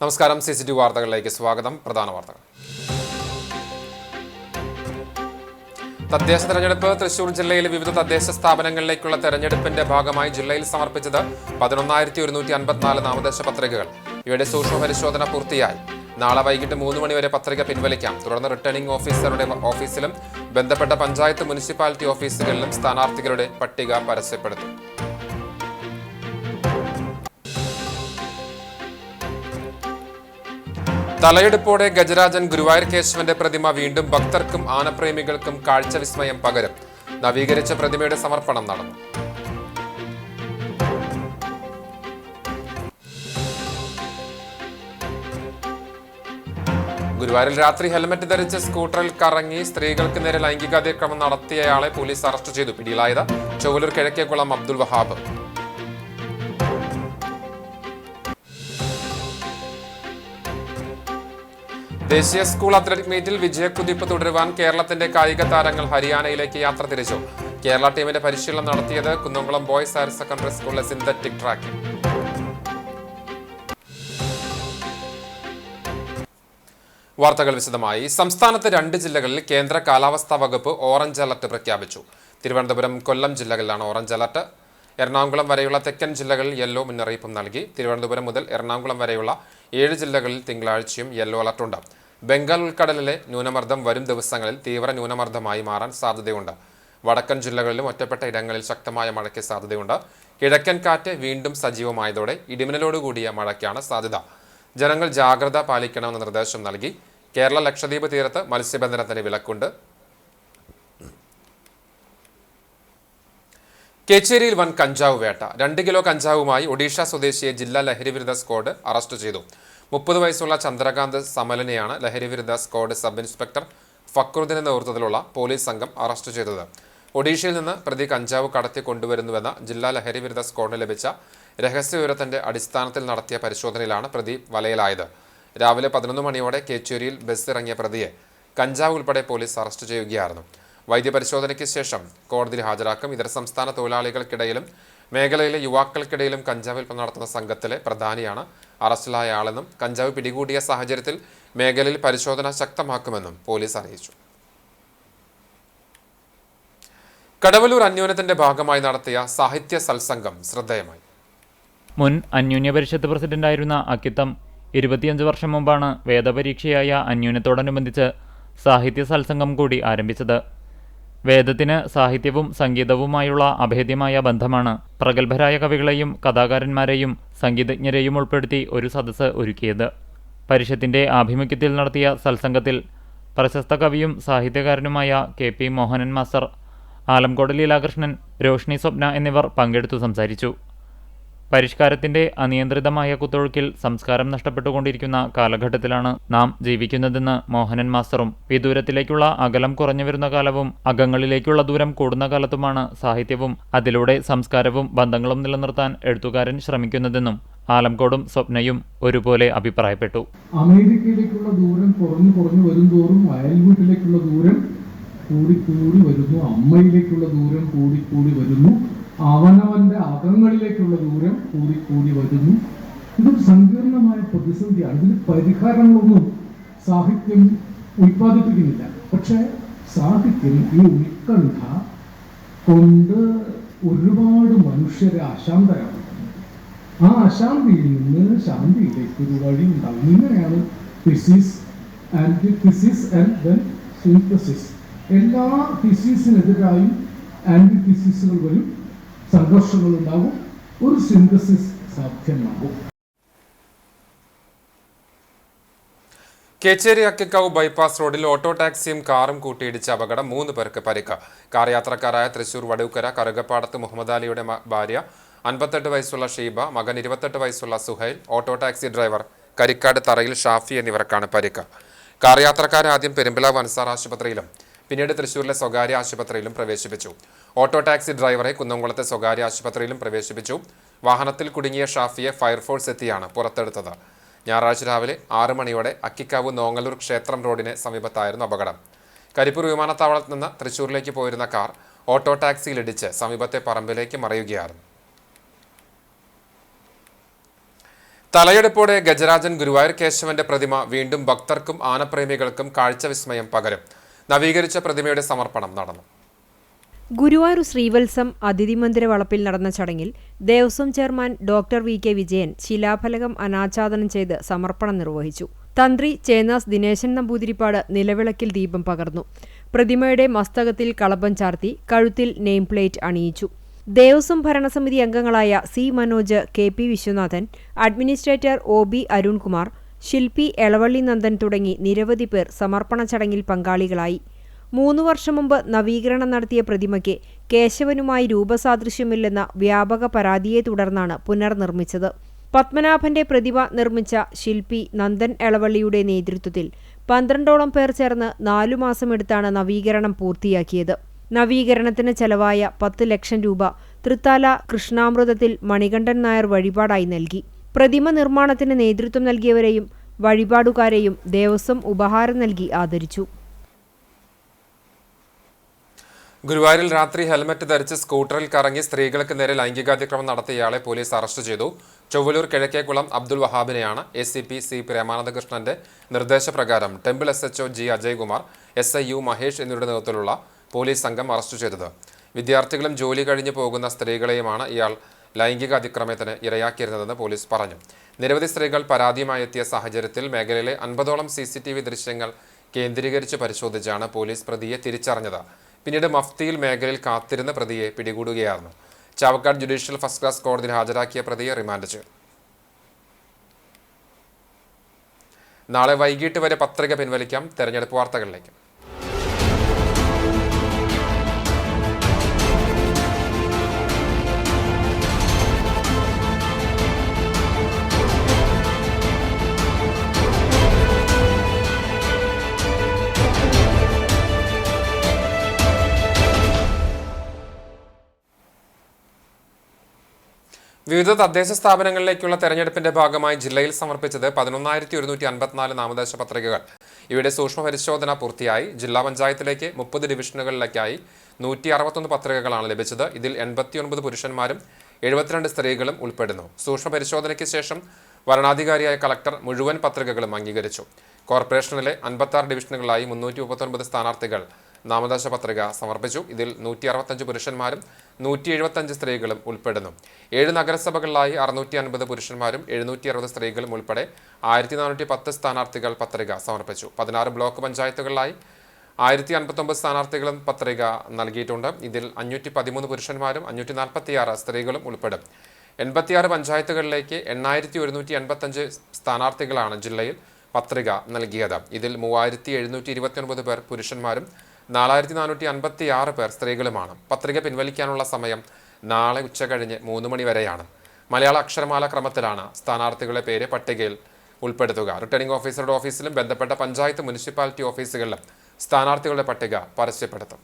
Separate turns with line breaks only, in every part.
നമസ്കാരം. CCTV വാർത്തകളിലേക്ക് സ്വാഗതം. പ്രധാന വാർത്തകൾ. തദ്ദേശ തെരഞ്ഞെടുപ്പ്. തൃശൂർ ജില്ലയിലെ വിവിധ തദ്ദേശ സ്ഥാപനങ്ങളിലേക്കുള്ള തെരഞ്ഞെടുപ്പിന്റെ ഭാഗമായി ജില്ലയിൽ സമർപ്പിച്ചത് 11,154 നാമനിർദ്ദേശ പത്രികകൾ. ഇവയുടെ സൂക്ഷ്മ പരിശോധന പൂർത്തിയായി. നാളെ വൈകിട്ട് 3 മണി വരെ പത്രിക പിൻവലിക്കാം. തുടർന്ന് റിട്ടേണിംഗ് ഓഫീസറുടെ ഓഫീസിലും ബന്ധപ്പെട്ട പഞ്ചായത്ത് മുനിസിപ്പാലിറ്റി ഓഫീസുകളിലും സ്ഥാനാർത്ഥികളുടെ പട്ടിക പരസ്യപ്പെടുത്തും. തലയെടുപ്പോടെ ഗജരാജൻ ഗുരുവായൂർ കേശവന്റെ പ്രതിമ വീണ്ടും ഭക്തർക്കും ആനപ്രേമികൾക്കും കാഴ്ചവിസ്മയം പകരും. നവീകരിച്ച പ്രതിമയുടെ സമർപ്പണം നടന്നു. ഗുരുവായൂരിൽ രാത്രി ഹെൽമറ്റ് ധരിച്ച് സ്കൂട്ടറിൽ കറങ്ങി സ്ത്രീകൾക്ക് നേരെ ലൈംഗികാതിക്രമം നടത്തിയയാളെ പോലീസ് അറസ്റ്റ് ചെയ്തു. പിടിയിലായത് ചൊവ്വലൂർ കിഴക്കേക്കുളം അബ്ദുൽ വഹാബ്. ദേശീയ സ്കൂൾ അത്ലറ്റിക് മീറ്റിൽ വിജയക്കുതിപ്പ് തുടരുവാൻ കേരളത്തിന്റെ കായിക താരങ്ങൾ ഹരിയാനയിലേക്ക് യാത്ര തിരിച്ചു. കേരള ടീമിന്റെ പരിശീലനം നടത്തിയത് കുന്നംകുളം ബോയ്സ് ഹയർ സെക്കൻഡറി സ്കൂളിലെ സിന്തറ്റിക് ട്രാക്കിൽ. വാർത്തകൾ വിശദമായി. സംസ്ഥാനത്ത് 2 ജില്ലകളിൽ കേന്ദ്ര കാലാവസ്ഥാ വകുപ്പ് ഓറഞ്ച് അലർട്ട് പ്രഖ്യാപിച്ചു. തിരുവനന്തപുരം, കൊല്ലം ജില്ലകളിലാണ് ഓറഞ്ച് അലർട്ട്. എറണാകുളം വരെയുള്ള തെക്കൻ ജില്ലകളിൽ യെല്ലോ മുന്നറിയിപ്പും നൽകി. തിരുവനന്തപുരം മുതൽ എറണാകുളം വരെയുള്ള 7 ജില്ലകളിൽ തിങ്കളാഴ്ചയും യെല്ലോ അലർട്ടുണ്ട്. ബംഗാൾ ഉൾക്കടലിലെ ന്യൂനമർദ്ദം വരും ദിവസങ്ങളിൽ തീവ്ര ന്യൂനമർദ്ദമായി മാറാൻ സാധ്യതയുണ്ട്. വടക്കൻ ജില്ലകളിലും ഒറ്റപ്പെട്ട ഇടങ്ങളിൽ ശക്തമായ മഴയ്ക്ക് സാധ്യതയുണ്ട്. കിഴക്കൻ കാറ്റ് വീണ്ടും സജീവമായതോടെ ഇടിമിന്നലോടുകൂടിയ മഴയ്ക്കാണ് സാധ്യത. ജനങ്ങൾ ജാഗ്രത പാലിക്കണമെന്ന നിർദ്ദേശം നൽകി. കേരള ലക്ഷദ്വീപ് തീരത്ത് മത്സ്യബന്ധനത്തിന് വിലക്കുണ്ട്. കേച്ചേരിയിൽ വൻ കഞ്ചാവ് വേട്ട. 2 കിലോ കഞ്ചാവുമായി ഒഡീഷ സ്വദേശിയെ ജില്ലാ ലഹരിവിരുദ്ധ സ്ക്വാഡ് അറസ്റ്റ് ചെയ്തു. 30 വയസ്സുള്ള ചന്ദ്രകാന്ത് സമലനെയാണ് ലഹരിവിരുദ്ധ സ്ക്വാഡ് സബ് ഇൻസ്പെക്ടർ ഫക്രുദ്ദീന്റെ നേതൃത്വത്തിലുള്ള പോലീസ് സംഘം അറസ്റ്റ് ചെയ്തത്. ഒഡീഷയിൽ നിന്ന് പ്രതി കഞ്ചാവ് കടത്തി കൊണ്ടുവരുന്നുവെന്ന ജില്ലാ ലഹരിവിരുദ്ധ സ്ക്വാഡിന് ലഭിച്ച രഹസ്യവിവരത്തിന്റെ അടിസ്ഥാനത്തിൽ നടത്തിയ പരിശോധനയിലാണ് പ്രതി വലയിലായത്. രാവിലെ 11 മണിയോടെ കേച്ചേരിയിൽ ബസ് ഇറങ്ങിയ പ്രതിയെ കഞ്ചാവ് ഉൾപ്പെടെ പോലീസ് അറസ്റ്റ് ചെയ്യുകയായിരുന്നു. വൈദ്യപരിശോധനയ്ക്ക് ശേഷം കോടതിയിൽ ഹാജരാക്കും. ഇതര സംസ്ഥാന തൊഴിലാളികൾക്കിടയിലും മേഖലയിലെ യുവാക്കൾക്കിടയിലും കഞ്ചാവ് വിൽപ്പന നടത്തുന്ന സംഘത്തിലെ പ്രധാനിയാണ് അറസ്റ്റിലായ ആളെന്നും കഞ്ചാവ് പിടികൂടിയ സാഹചര്യത്തിൽ മേഖലയിൽ പരിശോധന ശക്തമാക്കുമെന്നും പോലീസ് അറിയിച്ചു. കടവല്ലൂർ അന്യോന്യത്തിന്റെ ഭാഗമായി നടത്തിയ സാഹിത്യ സത്സംഗം ശ്രദ്ധേയമായി.
മുൻ അന്യോന്യ പരിഷത്ത് പ്രസിഡന്റായിരുന്ന അക്കിത്തം 25 വർഷം മുമ്പാണ് വേദപരീക്ഷയായ അന്യോന്യത്തോടനുബന്ധിച്ച് സാഹിത്യ സത്സംഗം കൂടി ആരംഭിച്ചത്. വേദത്തിന് സാഹിത്യവും സംഗീതവുമായുള്ള അഭേദ്യമായ ബന്ധമാണ് പ്രഗത്ഭരായ കവികളെയും കഥാകാരന്മാരെയും സംഗീതജ്ഞരെയും ഉൾപ്പെടുത്തി ഒരു സദസ്സ് ഒരുക്കിയത്. പരിഷത്തിന്റെ ആഭിമുഖ്യത്തിൽ നടത്തിയ സത്സംഗത്തിൽ പ്രശസ്ത കവിയും സാഹിത്യകാരനുമായ KP മോഹനൻ മാസ്റ്റർ, ആലംകോട് ലീലാകൃഷ്ണൻ, രോഷ്നി സ്വപ്ന എന്നിവർ പങ്കെടുത്തു സംസാരിച്ചു. പരിഷ്കാരത്തിന്റെ അനിയന്ത്രിതമായ കുത്തൊഴുക്കിൽ സംസ്കാരം നഷ്ടപ്പെട്ടുകൊണ്ടിരിക്കുന്ന കാലഘട്ടത്തിലാണ് നാം ജീവിക്കുന്നതെന്ന് മോഹനൻ മാസ്റ്ററും, വിദൂരത്തിലേക്കുള്ള അകലം കുറഞ്ഞു വരുന്ന കാലവും അകങ്ങളിലേക്കുള്ള ദൂരം കൂടുന്ന കാലത്തുമാണ് സാഹിത്യവും അതിലൂടെ സംസ്കാരവും ബന്ധങ്ങളും നിലനിർത്താൻ എഴുത്തുകാരൻ ശ്രമിക്കുന്നതെന്നും ആലംകോടും സ്വപ്നയും ഒരുപോലെ അഭിപ്രായപ്പെട്ടു.
അമേരിക്കയിലേക്കുള്ള ദൂരം കുറഞ്ഞു വരുന്തോറും അയൽവീട്ടിലേക്കുള്ള ദൂരം കൂടി വരുന്നു. അമ്മയിലേക്കുള്ള ദൂരം കൂടി വരുന്നു. അവനവന്റെ അകങ്ങളിലേക്കുള്ള ദൂരം കൂടി വരുന്നു. ഇതൊരു സങ്കീർണമായ പ്രതിസന്ധിയാണ്. ഇതിന് പരിഹാരങ്ങളൊന്നും സാഹിത്യം ഉൽപ്പാദിപ്പിക്കുന്നില്ല. പക്ഷെ സാഹിത്യം ഈ ഉത്കണ്ഠ കൊണ്ട് ഒരുപാട് മനുഷ്യരെ അശാന്തരാകുന്നു. ആ അശാന്തിയിൽ നിന്ന് ശാന്തിയിലേക്ക് ഒരു വഴി ഉണ്ടാകും. ഇങ്ങനെയാണ് തിസിസ് ആൻഡ് ദെൻ സിന്തസിസ്. എല്ലാ തിസിസിനെതിരായും ആന്റി തിസിസുകൾ വരും, സംഘർഷങ്ങൾ ഉണ്ടാകും, ഒരു സിന്തസിസ് സാധ്യമാകും.
കേച്ചേരി അക്കിക്കാവ് ബൈപ്പാസ് റോഡിൽ ഓട്ടോ ടാക്സിയും കാറും കൂട്ടിയിടിച്ച അപകടം 3 പേർക്ക് പരിക്ക്. കാർ യാത്രക്കാരായ തൃശൂർ വടൂക്കര കറുകപ്പാടത്ത് മുഹമ്മദ് അലിയുടെ ഭാര്യ 58 വയസ്സുള്ള ഷീബ, മകൻ 28 വയസ്സുള്ള Suhail, auto taxi driver Karikkad തറയിൽ ഷാഫി എന്നിവർക്കാണ് പരിക്ക്. കാർ യാത്രക്കാരെ ആദ്യം പെരുമ്പിലാവ് അൻസാർ ആശുപത്രിയിലും പിന്നീട് തൃശൂരിലെ സ്വകാര്യ ആശുപത്രിയിലും പ്രവേശിപ്പിച്ചു. ഓട്ടോ ടാക്സി ഡ്രൈവറെ കുന്നംകുളത്തെ സ്വകാര്യ ആശുപത്രിയിലും പ്രവേശിപ്പിച്ചു. വാഹനത്തിൽ കുടുങ്ങിയ ഷാഫിയെ ഫയർഫോഴ്സ് എത്തിയാണ് പുറത്തെടുത്തത്. ഞായറാഴ്ച രാവിലെ 6 മണിയോടെ അക്കിക്കാവ് നോങ്ങല്ലൂർ ക്ഷേത്രം റോഡിന് സമീപത്തായിരുന്നു അപകടം. കരിപ്പൂർ വിമാനത്താവളത്തിൽ നിന്ന് തൃശൂരിലേക്ക് പോയിരുന്ന കാർ ഓട്ടോ ടാക്സിയിലിടിച്ച് സമീപത്തെ പറമ്പിലേക്ക് മറിയുകയായിരുന്നു. തലയെടുപ്പോടെ ഗജരാജൻ ഗുരുവായൂർ കേശവന്റെ പ്രതിമ വീണ്ടും ഭക്തർക്കും ആനപ്രേമികൾക്കും കാഴ്ചവിസ്മയം പകരും. നവീകരിച്ച പ്രതിമയുടെ സമർപ്പണം നടന്നു.
ഗുരുവായൂർ ശ്രീവത്സം അതിഥി മന്ദിര വളപ്പിൽ നടന്ന ചടങ്ങിൽ Devaswom chairman doctor V K Vijayan ശിലാഫലകം അനാച്ഛാദനം ചെയ്ത് സമർപ്പണം നിർവഹിച്ചു. തന്ത്രി ചേന്നാസ് ദിനേശൻ നമ്പൂതിരിപ്പാട് നിലവിളക്കിൽ ദീപം പകർന്നു. പ്രതിമയുടെ മസ്തകത്തിൽ കളഭം ചാർത്തി കഴുത്തിൽ നെയിം പ്ലേറ്റ് അണിയിച്ചു. ദേവസ്വം ഭരണസമിതി അംഗങ്ങളായ C Manoj, K P Viswanathan, administrator O B Arunkumar, ശില്പി എളവള്ളി നന്ദൻ തുടങ്ങി നിരവധി പേർ സമർപ്പണ ചടങ്ങിൽ പങ്കാളികളായി. 3 വർഷം മുമ്പ് നവീകരണം നടത്തിയ പ്രതിമയ്ക്ക് കേശവനുമായി രൂപസാദൃശ്യമില്ലെന്ന വ്യാപക പരാതിയെ തുടർന്നാണ് പുനർനിർമ്മിച്ചത്. പത്മനാഭന്റെ പ്രതിമ നിർമ്മിച്ച ശില്പി നന്ദൻ എളവള്ളിയുടെ നേതൃത്വത്തിൽ 12ഓളം പേർ ചേർന്ന് 4 മാസമെടുത്താണ് നവീകരണം പൂർത്തിയാക്കിയത്. നവീകരണത്തിന് ചെലവായ 10 ലക്ഷം രൂപ തൃത്താല കൃഷ്ണാമൃതത്തിൽ മണികണ്ഠൻ നായർ വഴിപാടായി നൽകി. പ്രതിമ നിർമ്മാണത്തിന് നേതൃത്വം നൽകിയവരെയും വഴിപാടുകാരെയും ദേവസ്വം ഉപഹാരം നൽകി ആദരിച്ചു.
ഗുരുവായൂരിൽ രാത്രി ഹെൽമറ്റ് ധരിച്ച് സ്കൂട്ടറിൽ കറങ്ങി സ്ത്രീകൾക്ക് നേരെ ലൈംഗികാതിക്രമം നടത്തിയയാളെ പോലീസ് അറസ്റ്റ് ചെയ്തു. ചൊവ്വലൂർ കിഴക്കേക്കുളം അബ്ദുൽ വഹാബിനെയാണ് ACP സി പ്രേമാനന്ദകൃഷ്ണന്റെ നിർദ്ദേശപ്രകാരം temple SHO G Ajaykumar, SIU Mahesh എന്നിവരുടെ നേതൃത്വത്തിലുള്ള പോലീസ് സംഘം അറസ്റ്റ് ചെയ്തത്. വിദ്യാർത്ഥികളും ജോലി കഴിഞ്ഞു പോകുന്ന സ്ത്രീകളെയുമാണ് ഇയാൾ ലൈംഗിക അതിക്രമത്തിന് ഇരയാക്കിയിരുന്നതെന്ന് പോലീസ് പറഞ്ഞു. നിരവധി സ്ത്രീകൾ പരാതിയുമായി എത്തിയ സാഹചര്യത്തിൽ മേഖലയിലെ 50ഓളം CCTV ദൃശ്യങ്ങൾ കേന്ദ്രീകരിച്ച് പരിശോധിച്ചാണ് പോലീസ് പ്രതിയെ തിരിച്ചറിഞ്ഞത്. പിന്നീട് മഫ്തിയിൽ മേഖലയിൽ കാത്തിരുന്ന പ്രതിയെ പിടികൂടുകയായിരുന്നു. ചാവക്കാട് ജുഡീഷ്യൽ ഫസ്റ്റ് ക്ലാസ് കോടതിയിൽ ഹാജരാക്കിയ പ്രതിയെ റിമാൻഡ് ചെയ്തു. നാളെ വൈകിട്ട് വരെ പത്രിക പിൻവലിക്കാം. തെരഞ്ഞെടുപ്പ് വാർത്തകളിലേക്ക്. വിവിധ തദ്ദേശ സ്ഥാപനങ്ങളിലേക്കുള്ള തെരഞ്ഞെടുപ്പിന്റെ ഭാഗമായി ജില്ലയിൽ സമർപ്പിച്ചത് 11,154 നാമനിർദ്ദേശ പത്രികകൾ. ഇവയുടെ സൂക്ഷ്മ പരിശോധന പൂർത്തിയായി. ജില്ലാ പഞ്ചായത്തിലേക്ക് 30 ഡിവിഷനുകളിലേക്കായി 161 പത്രികകളാണ് ലഭിച്ചത്. ഇതിൽ 89 പുരുഷന്മാരും 72 സ്ത്രീകളും ഉൾപ്പെടുന്നു. സൂക്ഷ്മ പരിശോധനയ്ക്ക് ശേഷം വരണാധികാരിയായ കളക്ടർ മുഴുവൻ പത്രികകളും അംഗീകരിച്ചു. കോർപ്പറേഷനിലെ 56 ഡിവിഷനുകളിലായി 339 സ്ഥാനാർത്ഥികൾ നാമനിർദ്ദേശ പത്രിക സമർപ്പിച്ചു. ഇതിൽ 165 പുരുഷന്മാരും 175 സ്ത്രീകളും ഉൾപ്പെടുന്നു. 7 നഗരസഭകളിലായി 650 പുരുഷന്മാരും 760 സ്ത്രീകളും ഉൾപ്പെടെ 1410 സ്ഥാനാർത്ഥികൾ പത്രിക സമർപ്പിച്ചു. 16 ബ്ലോക്ക് പഞ്ചായത്തുകളിലായി 1059 സ്ഥാനാർത്ഥികളും പത്രിക നൽകിയിട്ടുണ്ട്. ഇതിൽ 513 പുരുഷന്മാരും 546 സ്ത്രീകളും ഉൾപ്പെടും. 86 പഞ്ചായത്തുകളിലേക്ക് 8185 സ്ഥാനാർത്ഥികളാണ് ജില്ലയിൽ പത്രിക നൽകിയത്. ഇതിൽ 3729 പേർ പുരുഷന്മാരും 4456 പേർ സ്ത്രീകളുമാണ്. പത്രിക പിൻവലിക്കാനുള്ള സമയം നാളെ ഉച്ചകഴിഞ്ഞ് 3 മണി വരെയാണ്. മലയാള അക്ഷരമാല ക്രമത്തിലാണ് സ്ഥാനാർത്ഥികളുടെ പേര് പട്ടികയിൽ ഉൾപ്പെടുത്തുക. റിട്ടേണിംഗ് ഓഫീസറുടെ ഓഫീസിലും ബന്ധപ്പെട്ട പഞ്ചായത്ത് മുനിസിപ്പാലിറ്റി ഓഫീസുകളിലും സ്ഥാനാർത്ഥികളുടെ പട്ടിക പരസ്യപ്പെടുത്തും.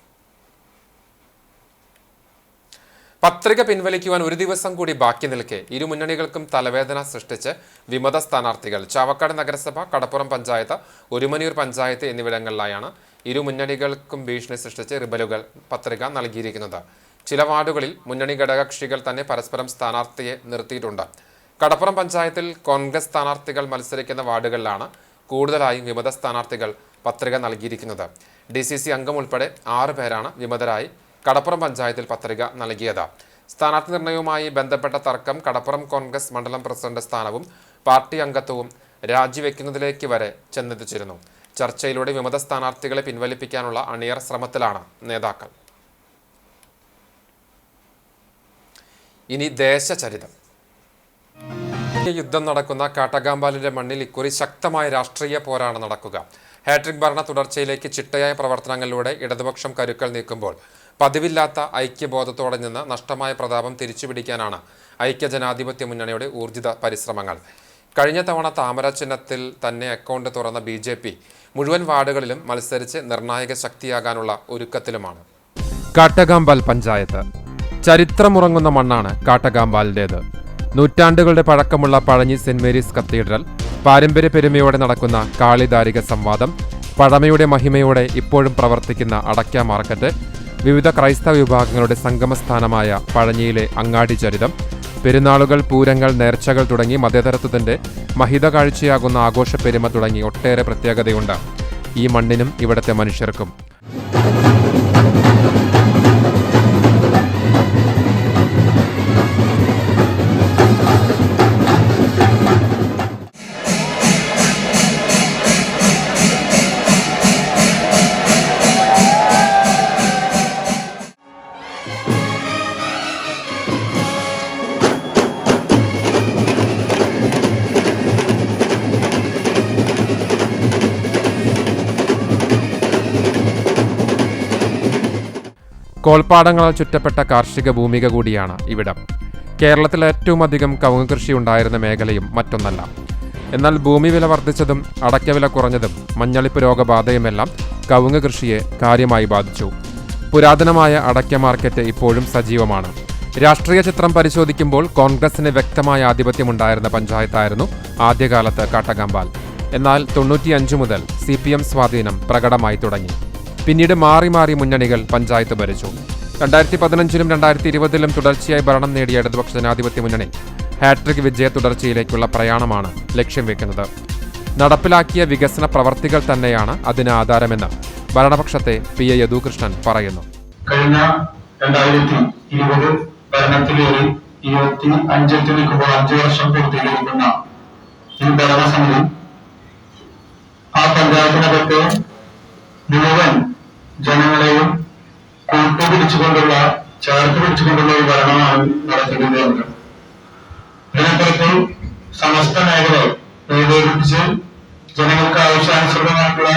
പത്രിക പിൻവലിക്കുവാൻ ഒരു ദിവസം കൂടി ബാക്കി നിൽക്കെ ഇരു മുന്നണികൾക്കും തലവേദന സൃഷ്ടിച്ച് വിമത സ്ഥാനാർത്ഥികൾ. ചാവക്കാട് നഗരസഭ, കടപ്പുറം പഞ്ചായത്ത്, ഒരുമനിയൂർ പഞ്ചായത്ത് എന്നിവിടങ്ങളിലായാണ് ഇരു മുന്നണികൾക്കും ഭീഷണി സൃഷ്ടിച്ച് റിബലുകൾ പത്രിക നൽകിയിരിക്കുന്നത്. ചില വാർഡുകളിൽ മുന്നണി ഘടകകക്ഷികൾ തന്നെ പരസ്പരം സ്ഥാനാർത്ഥിയെ നിർത്തിയിട്ടുണ്ട്. കടപ്പുറം പഞ്ചായത്തിൽ കോൺഗ്രസ് സ്ഥാനാർത്ഥികൾ മത്സരിക്കുന്ന വാർഡുകളിലാണ് കൂടുതലായും വിമത സ്ഥാനാർത്ഥികൾ പത്രിക നൽകിയിരിക്കുന്നത്. DCC അംഗം ഉൾപ്പെടെ 6 പേരാണ് വിമതരായി കടപ്പുറം പഞ്ചായത്തിൽ പത്രിക നൽകിയത്. സ്ഥാനാർത്ഥി നിർണയവുമായി ബന്ധപ്പെട്ട തർക്കം കടപ്പുറം കോൺഗ്രസ് മണ്ഡലം പ്രസിഡന്റ് സ്ഥാനവും പാർട്ടി അംഗത്വവും രാജിവെക്കുന്നതിലേക്ക് വരെ ചെന്നെത്തിച്ചിരുന്നു. ചർച്ചയിലൂടെ വിമത സ്ഥാനാർത്ഥികളെ പിൻവലിപ്പിക്കാനുള്ള അണിയർ ശ്രമത്തിലാണ് നേതാക്കൾ. ഇനി ദേശചരിതം. യുദ്ധം നടക്കുന്ന കാട്ടകാമ്പാലിന്റെ മണ്ണിൽ ഇക്കുറി ശക്തമായ രാഷ്ട്രീയ പോരാണ് നടക്കുക. ഹാട്രിക് ഭരണ തുടർച്ചയിലേക്ക് ചിട്ടയായ പ്രവർത്തനങ്ങളിലൂടെ ഇടതുപക്ഷം കരുക്കൾ നീക്കുമ്പോൾ പതിവില്ലാത്ത ഐക്യബോധത്തോടെ നിന്ന് നഷ്ടമായ പ്രതാപം തിരിച്ചുപിടിക്കാനാണ് ഐക്യജനാധിപത്യ മുന്നണിയുടെ ഊർജിത പരിശ്രമങ്ങൾ. കഴിഞ്ഞ തവണ താമര ചിഹ്നത്തിൽ തന്നെ അക്കൗണ്ട് തുറന്ന BJP മുഴുവൻ വാർഡുകളിലും മത്സരിച്ച് നിർണായക ശക്തിയാകാനുള്ള ഒരുക്കത്തിലുമാണ്. കാട്ടകാമ്പാൽ പഞ്ചായത്ത് ചരിത്രമുറങ്ങുന്ന മണ്ണാണ് കാട്ടകാമ്പാലിൻ്റേത്. നൂറ്റാണ്ടുകളുടെ പഴക്കമുള്ള പഴഞ്ഞി സെന്റ് മേരീസ് കത്തീഡ്രൽ, പാരമ്പര്യ പെരുമയോടെ നടക്കുന്ന കാളിദാരിക സംവാദം, പഴമയുടെ മഹിമയോടെ ഇപ്പോഴും പ്രവർത്തിക്കുന്ന അടയ്ക്ക മാർക്കറ്റ്, വിവിധ ക്രൈസ്തവ വിഭാഗങ്ങളുടെ സംഗമസ്ഥാനമായ പഴഞ്ഞിയിലെ അങ്ങാടി ചരിതം, പെരുന്നാളുകൾ, പൂരങ്ങൾ, നേർച്ചകൾ തുടങ്ങി മതേതരത്വത്തിന്റെ മഹിത കാഴ്ചയാകുന്ന ആഘോഷ പെരുമ തുടങ്ങി ഒട്ടേറെ പ്രത്യേകതയുണ്ട് ഈ മണ്ണിനും ഇവിടുത്തെ മനുഷ്യർക്കും. കോൾപ്പാടങ്ങളാൽ ചുറ്റപ്പെട്ട കാർഷിക ഭൂമിക കൂടിയാണ് ഇവിടം. കേരളത്തിൽ ഏറ്റവും അധികം കവുങ്ങ് കൃഷി ഉണ്ടായിരുന്ന മേഖലയും മറ്റൊന്നല്ല. എന്നാൽ ഭൂമി വില വർദ്ധിച്ചതും അടയ്ക്കവില കുറഞ്ഞതും മഞ്ഞളിപ്പ് രോഗബാധയുമെല്ലാം കവുങ്ങ് കൃഷിയെ കാര്യമായി ബാധിച്ചു. പുരാതനമായ അടയ്ക്ക മാർക്കറ്റ് ഇപ്പോഴും സജീവമാണ്. രാഷ്ട്രീയ ചിത്രം പരിശോധിക്കുമ്പോൾ കോൺഗ്രസിന് വ്യക്തമായ ആധിപത്യമുണ്ടായിരുന്ന പഞ്ചായത്തായിരുന്നു ആദ്യകാലത്ത് കാട്ടകമ്പാൽ. എന്നാൽ 95 മുതൽ CPM സ്വാധീനം പ്രകടമായി തുടങ്ങി. പിന്നീട് മാറി മാറി മുന്നണികൾ പഞ്ചായത്ത് ഭരിച്ചു. 2015-ലും 2020-ലും തുടർച്ചയായി ഭരണം നേടിയ ഇടതുപക്ഷ ജനാധിപത്യ മുന്നണി ഹാട്രിക് വിജയ തുടർച്ചയിലേക്കുള്ള പ്രയാണമാണ് ലക്ഷ്യം വെക്കുന്നത്. നടപ്പിലാക്കിയ വികസന പ്രവർത്തികൾ തന്നെയാണ് അതിന് ആധാരമെന്ന് ഭരണപക്ഷത്തെ PA യദുകൃഷ്ണൻ പറയുന്നു.
കഴിഞ്ഞ 2020 ഭരണത്തിലേറി 25 നിൽക്കുമ്പോൾ 5 വർഷം പൂർത്തീകരിക്കുന്ന ഈ ഭരണസമിതി ആ പഞ്ചായത്തിനകത്ത് മുഴുവൻ ജനങ്ങളെയും ചേർത്ത് പിടിച്ചുകൊണ്ടുള്ള ഒരു ഭരണമാണ് നടത്തിക്കൊണ്ടുവന്നത്. ഇതിനപ്പുറത്ത് സമസ്ത മേഖലയെ ഏകോപിപ്പിച്ച് ജനങ്ങൾക്ക് ആവശ്യാനുസൃതമായിട്ടുള്ള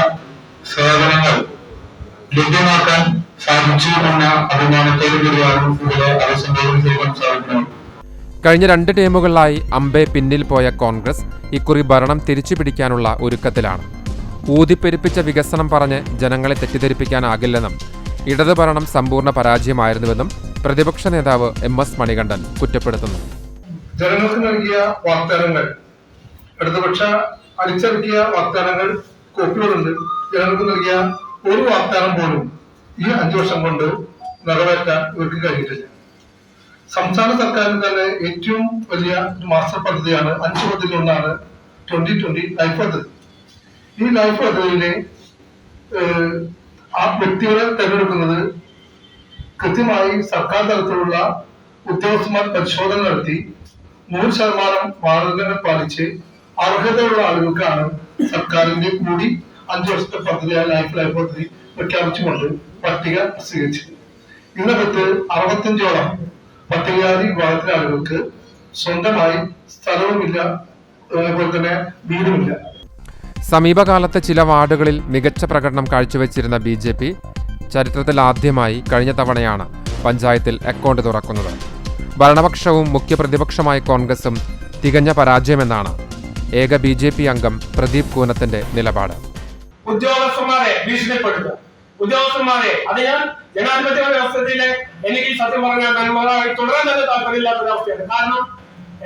സേവനങ്ങൾ ലഭ്യമാക്കാൻ സാധിച്ചു എന്ന അഭിമാനത്തോടു കൂടിയാണ് ഇവിടെ അഭിസംബോധന ചെയ്യാൻ സാധിക്കുന്നത്.
കഴിഞ്ഞ 2 ടീമുകളിലായി അമ്പെ പിന്നിൽ പോയ കോൺഗ്രസ് ഇക്കുറി ഭരണം തിരിച്ചു പിടിക്കാനുള്ള ഒരുക്കത്തിലാണ്. ഊതിപ്പെരുപ്പിച്ച വികസനം പറഞ്ഞ് ജനങ്ങളെ തെറ്റിദ്ധരിപ്പിക്കാനാകില്ലെന്നും ഇടതു ഭരണം സമ്പൂർണ്ണ പരാജയമായിരുന്നുവെന്നും പ്രതിപക്ഷ നേതാവ് MS മണികണ്ഠൻ കുറ്റപ്പെടുത്തുന്നു.
ജനങ്ങൾക്ക് നൽകിയ വാഗ്ദാനങ്ങൾ, ഇടതുപക്ഷ അടിച്ചിറക്കിയ വാഗ്ദാനങ്ങൾ കോപ്പികളുണ്ട്. ജനങ്ങൾക്ക് നൽകിയ ഒരു വാഗ്ദാനം പോലും ഈ 5 വർഷം കൊണ്ട് നിറവേറ്റാൻ ഇവർക്ക് കഴിഞ്ഞിട്ടില്ല. സംസ്ഥാന സർക്കാരിന് തന്നെ ഏറ്റവും വലിയ മാസ്റ്റർ പദ്ധതിയാണ് 5 പദ്ധതിയിലൊന്നാണ് 2020 ലൈഫ് പദ്ധതി. ഈ ലൈഫ് പദ്ധതിയിലെ ആ വ്യക്തികളെ തെരഞ്ഞെടുക്കുന്നത് കൃത്യമായി സർക്കാർ തലത്തിലുള്ള ഉദ്യോഗസ്ഥന്മാർ പരിശോധന നടത്തി 100% മാനദണ്ഡങ്ങൾ പാലിച്ച് അർഹതയുള്ള ആളുകൾക്കാണ് സർക്കാരിന്റെ കൂടി 5 വർഷത്തെ പദ്ധതിയായ ലൈഫ് പദ്ധതി പ്രഖ്യാപിച്ചുകൊണ്ട് പട്ടിക സ്വീകരിച്ചത്. ഇതിനകത്ത് 65ഓളം പട്ടികജാതി വിഭാഗത്തിലെ ആളുകൾക്ക് സ്വന്തമായി സ്ഥലവുമില്ല, അതുപോലെ തന്നെ വീടുമില്ല.
സമീപകാലത്ത് ചില വാർഡുകളിൽ മികച്ച പ്രകടനം കാഴ്ചവെച്ചിരുന്ന BJP ചരിത്രത്തിൽ ആദ്യമായി കഴിഞ്ഞ തവണയാണ് പഞ്ചായത്തിൽ അക്കൗണ്ട് തുറക്കുന്നത്. ഭരണപക്ഷവും മുഖ്യപ്രതിപക്ഷമായ കോൺഗ്രസും തികഞ്ഞ പരാജയമെന്നാണ് ഏക BJP അംഗം പ്രദീപ് കൂനത്തിന്റെ നിലപാട്.
ഉദ്യോഗസ്ഥന്മാരെ ഭീഷണിപ്പെടുത്തുക, ഉദ്യോഗസ്ഥന്മാരെ അത് ഞാൻ ജനാധിപത്യ വ്യവസ്ഥയിലെ എനിക്ക് സത്യം പറഞ്ഞാൽ നന്മകളായി തുടരാൻ തന്നെ താല്പര്യമില്ലാത്ത ഒരവസ്ഥയാണ്. കാരണം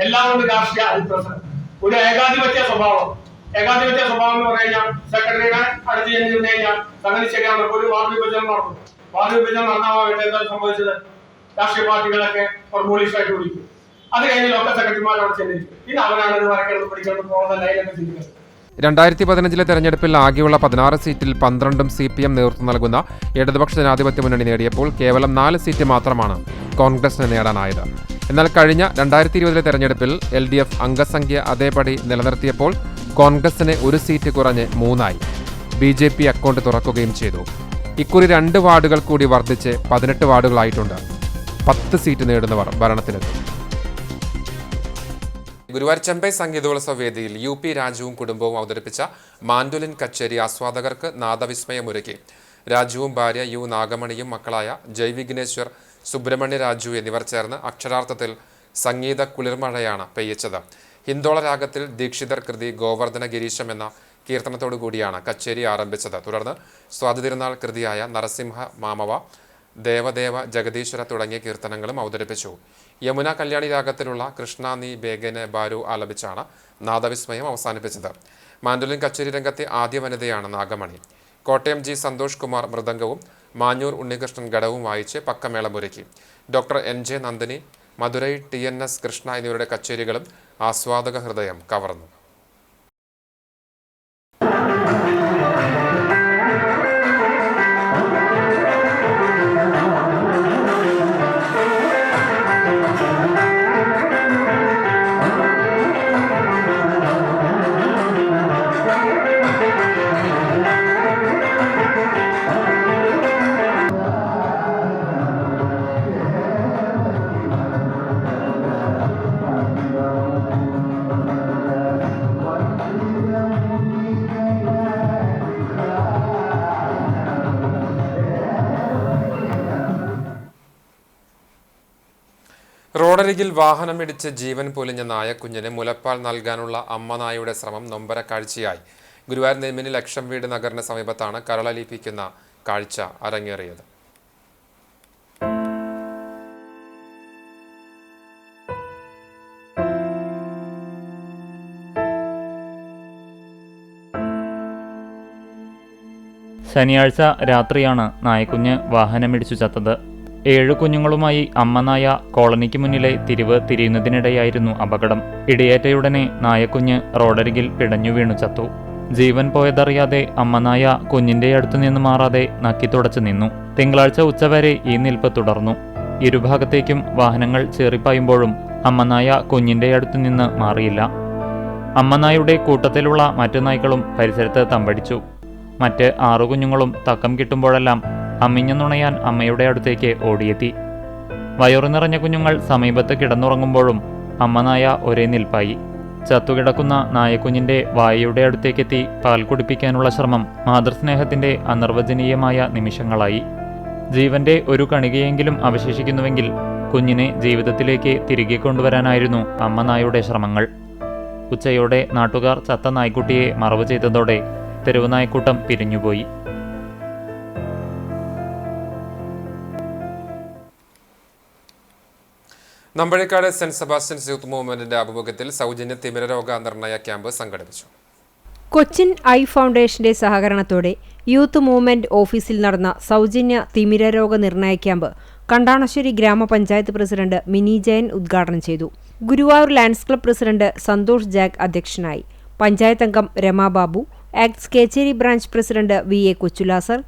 എല്ലാം കൊണ്ട് രാഷ്ട്രീയ അതിപ്രസരം, ഒരു ഏകാധിപത്യ സ്വഭാവം എന്ന് പറഞ്ഞു കഴിഞ്ഞാൽ സെക്രട്ടറിയെ അടുത്ത് ചെന്ന് കഴിഞ്ഞാൽ സംഗതി ശരിയാണ്. ഒരു വാർഡ് വിഭജനം നടന്നു. വാർഡ് വിഭജനം നടന്നാവായിട്ട് എന്താ സംഭവിച്ചത്? രാഷ്ട്രീയ പാർട്ടികളൊക്കെ പോലീസായിട്ട് വിളിക്കും. അത് കഴിഞ്ഞ് ലോക്കൽ സെക്രട്ടറിമാർ അവിടെ ചെന്നിരിക്കും. പിന്നെ അവരാണ് ഇത് വരയ്ക്കുന്നത്, പിടിക്കുന്നത്, പോകുന്ന ലൈനൊക്കെ ചിന്തിക്കുന്നത്.
2015 തെരഞ്ഞെടുപ്പിൽ ആകെയുള്ള 16 സീറ്റിൽ 12 CPM നേതൃത്വം നൽകുന്ന ഇടതുപക്ഷ ജനാധിപത്യ മുന്നണി നേടിയപ്പോൾ കേവലം 4 സീറ്റ് മാത്രമാണ് കോൺഗ്രസിന് നേടാനായത്. എന്നാൽ കഴിഞ്ഞ 2020 തെരഞ്ഞെടുപ്പിൽ LDF അംഗസംഖ്യ അതേപടി നിലനിർത്തിയപ്പോൾ കോൺഗ്രസിന് 1 സീറ്റ് കുറഞ്ഞ് 3 BJP അക്കൗണ്ട് തുറക്കുകയും ചെയ്തു. ഇക്കുറി 2 വാർഡുകൾ കൂടി വർദ്ധിച്ച് 18 വാർഡുകളായിട്ടുണ്ട്. 10 സീറ്റ് നേടുന്നവർ ഭരണത്തിലെത്തും. ഗുരുവായൂർ ചെമ്പൈ സംഗീതോത്സവ വേദിയിൽ UP രാജുവും കുടുംബവും അവതരിപ്പിച്ച മാൻഡോലിൻ കച്ചേരി ആസ്വാദകർക്ക് നാദവിസ്മയമൊരുക്കി. രാജുവും ഭാര്യ U നാഗമണിയും മക്കളായ ജയ് വിഘ്നേശ്വർ, സുബ്രഹ്മണ്യ രാജു എന്നിവർ ചേർന്ന് അക്ഷരാർത്ഥത്തിൽ സംഗീത കുളിർമഴയാണ് പെയ്യിച്ചത്. ഹിന്ദോള രാഗത്തിൽ ദീക്ഷിതർ കൃതി ഗോവർദ്ധന ഗിരീശം എന്ന കീർത്തനത്തോടു കൂടിയാണ് കച്ചേരി ആരംഭിച്ചത്. തുടർന്ന് സ്വാതി തിരുനാൾ കൃതിയായ നരസിംഹ മാമവ, ദേവദേവ ജഗദീശ്വര തുടങ്ങിയ കീർത്തനങ്ങളും അവതരിപ്പിച്ചു. യമുന കല്യാണി രാഗത്തിലുള്ള കൃഷ്ണ നീ ബേഗനെ ബാരു ആലപിച്ചാണ് നാദവിസ്മയം അവസാനിപ്പിച്ചത്. മാൻഡോലിൻ കച്ചേരി രംഗത്തെ ആദ്യ വനിതയാണ് നാഗമണി. കോട്ടയം G സന്തോഷ് കുമാർ മൃദംഗവും മാഞ്ഞൂർ ഉണ്ണികൃഷ്ണൻ ഘടവും വായിച്ച് പക്കമേളമൊരുക്കി. Doctor NJ Nandini Madurai TNS Krishna എന്നിവരുടെ കച്ചേരികളും ആസ്വാദക ഹൃദയം കവർന്നു. റോഡരികിൽ വാഹനമിടിച്ച് ജീവൻ പൊലിഞ്ഞ നായക്കുഞ്ഞിന് മുലപ്പാൽ നൽകാനുള്ള അമ്മ നായയുടെ ശ്രമം നൊമ്പര കാഴ്ചയായി. ഗുരുവായൂർ നെയ്മിനി ലക്ഷം വീട് നഗറിന് സമീപത്താണ് കരളലിയിപ്പിക്കുന്ന കാഴ്ച അരങ്ങേറിയത്.
ശനിയാഴ്ച രാത്രിയാണ് നായക്കുഞ്ഞ് വാഹനമിടിച്ചു ചത്തത്. 7 കുഞ്ഞുങ്ങളുമായി അമ്മനായ കോളനിക്ക് മുന്നിലെ തിരിവ് തിരിയുന്നതിനിടെയായിരുന്നു അപകടം. ഇടിയേറ്റയുടനെ നായക്കുഞ്ഞ് റോഡരികിൽ പിടഞ്ഞു വീണു ചത്തു. ജീവൻ പോയതറിയാതെ അമ്മനായ കുഞ്ഞിന്റെ അടുത്തു നിന്ന് മാറാതെ നക്കിത്തുടച്ചു നിന്നു. തിങ്കളാഴ്ച ഉച്ചവരെ ഈ നിൽപ്പ് തുടർന്നു. ഇരുഭാഗത്തേക്കും വാഹനങ്ങൾ ചേറിപ്പായുമ്പോഴും അമ്മനായ കുഞ്ഞിന്റെ അടുത്തു നിന്ന് മാറിയില്ല. അമ്മനായുടെ കൂട്ടത്തിലുള്ള മറ്റു നായ്ക്കളും പരിസരത്ത് തമ്പടിച്ചു. മറ്റ് 6 കുഞ്ഞുങ്ങളും തക്കം കിട്ടുമ്പോഴെല്ലാം അമ്മിഞ്ഞു നുണയാൻ അമ്മയുടെ അടുത്തേക്ക് ഓടിയെത്തി. വയറു നിറഞ്ഞ കുഞ്ഞുങ്ങൾ സമീപത്ത് കിടന്നുറങ്ങുമ്പോഴും അമ്മനായ ഒരേ നിൽപ്പായി. ചത്തുകിടക്കുന്ന നായക്കുഞ്ഞിന്റെ വായയുടെ അടുത്തേക്കെത്തി പാൽ കുടിപ്പിക്കാനുള്ള ശ്രമം മാതൃസ്നേഹത്തിന്റെ അനിർവചനീയമായ നിമിഷങ്ങളായി. ജീവന്റെ ഒരു കണികയെങ്കിലും അവശേഷിക്കുന്നുവെങ്കിൽ കുഞ്ഞിനെ ജീവിതത്തിലേക്ക് തിരികെ കൊണ്ടുവരാനായിരുന്നു അമ്മനായുടെ ശ്രമങ്ങൾ. ഉച്ചയോടെ നാട്ടുകാർ ചത്ത നായ്ക്കുട്ടിയെ മറവ് ചെയ്തതോടെ തെരുവ് നായ്ക്കൂട്ടം പിരിഞ്ഞുപോയി.
നമ്പഴക്കാട് സെന്റ് സെബാസ്റ്റ്യൻസ് യൂത്ത് മൂവ്മെന്റിന്റെ ആഭിമുഖ്യത്തിൽ സൗജന്യ തിമിരരോഗ നിർണയ ക്യാമ്പ് സംഘടിപ്പിച്ചു.
കൊച്ചിൻ ഐ ഫൗണ്ടേഷന്റെ സഹകരണത്തോടെ യൂത്ത് മൂവ്മെന്റ് ഓഫീസിൽ നടന്ന സൗജന്യ തിമിരരോഗ നിർണയ ക്യാമ്പ് കണ്ടാണശ്ശേരി ഗ്രാമപഞ്ചായത്ത് പ്രസിഡന്റ് മിനി ജയൻ ഉദ്ഘാടനം ചെയ്തു. Guruvayur lions club president Santhosh Jack അധ്യക്ഷനായി. പഞ്ചായത്ത് അംഗം രമാബാബു, ACTS Kechery branch president VA Kochulazar,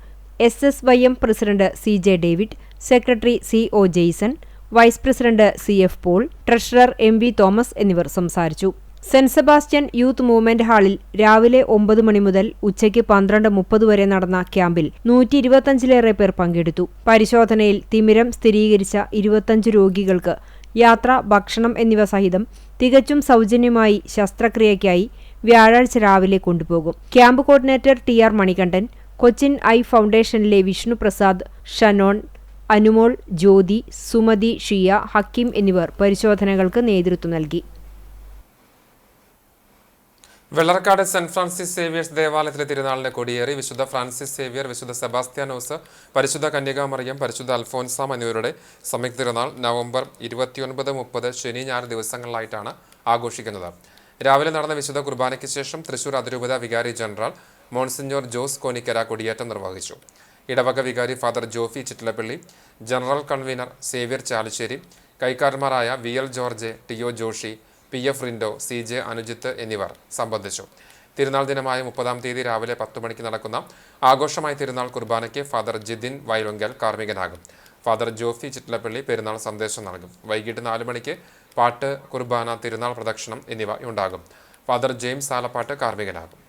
SSYM president CJ David, secretary CO Jaison, vice president CF Paul, treasurer MV Thomas എന്നിവർ സംസാരിച്ചു. സെന്റ് സെബാസ്റ്റ്യൻ യൂത്ത് മൂവ്മെന്റ് ഹാളിൽ രാവിലെ 9 മണി മുതൽ ഉച്ചയ്ക്ക് 12:30 വരെ നടന്ന ക്യാമ്പിൽ 125-ലേറെ പേർ പങ്കെടുത്തു. പരിശോധനയിൽ തിമിരം സ്ഥിരീകരിച്ച 25 രോഗികൾക്ക് യാത്ര, ഭക്ഷണം എന്നിവ സഹിതം തികച്ചും സൗജന്യമായി ശസ്ത്രക്രിയയ്ക്കായി വ്യാഴാഴ്ച രാവിലെ കൊണ്ടുപോകും. Camp coordinator TR Manikandan, Cochin eye ഫൗണ്ടേഷനിലെ വിഷ്ണു പ്രസാദ്, ഷനോൺ, അനുമോൾ, ജ്യോതി, സുമതി, ഷിയ, ഹക്കീം എന്നിവർ പരിശോധനകൾക്ക് നേതൃത്വം നൽകി.
വെള്ളർക്കാട് സെന്റ് ഫ്രാൻസിസ് സേവിയേഴ്സ് ദേവാലയത്തിലെ തിരുനാളിന് കൊടിയേറി. വിശുദ്ധ ഫ്രാൻസിസ് സേവിയർ, വിശുദ്ധ സെബാസ്ത്യാനോസ്, പരിശുദ്ധ കന്യകാമറിയം, പരിശുദ്ധ അൽഫോൻസാം എന്നിവരുടെ സംയുക്ത തിരുനാൾ നവംബർ 29, 30 ശനി ഞായർ ദിവസങ്ങളിലായിട്ടാണ് ആഘോഷിക്കുന്നത്. രാവിലെ നടന്ന വിശുദ്ധ കുർബാനയ്ക്ക് ശേഷം തൃശൂർ അതിരൂപത വികാരി ജനറൽ മോൺസിഞ്ഞോർ ജോസ് കോനിക്കര കൊടിയേറ്റം നിർവഹിച്ചു. ഇടവക വികാരി father Jofy Chittilappilly, general convener Xavier Chalissery, കൈക്കാരന്മാരായ VL George, TO Joshy, PF Rindo, CJ Anujith എന്നിവർ സംബന്ധിച്ചു. തിരുനാൾ ദിനമായ 30-ാം തീയതി രാവിലെ 10 മണിക്ക് നടക്കുന്ന ആഘോഷമായ തിരുനാൾ കുർബാനയ്ക്ക് ഫാദർ ജിതിൻ വൈലൊങ്കൽ കാർമ്മികനാകും. ഫാദർ ജോഫി ചിറ്റിലപ്പള്ളി പെരുന്നാൾ സന്ദേശം നൽകും. വൈകിട്ട് 4 മണിക്ക് പാട്ട്, കുർബാന, തിരുനാൾ പ്രദക്ഷിണം എന്നിവ ഉണ്ടാകും. ഫാദർ ജെയിംസ് ആലപ്പാട്ട് കാർമ്മികനാകും.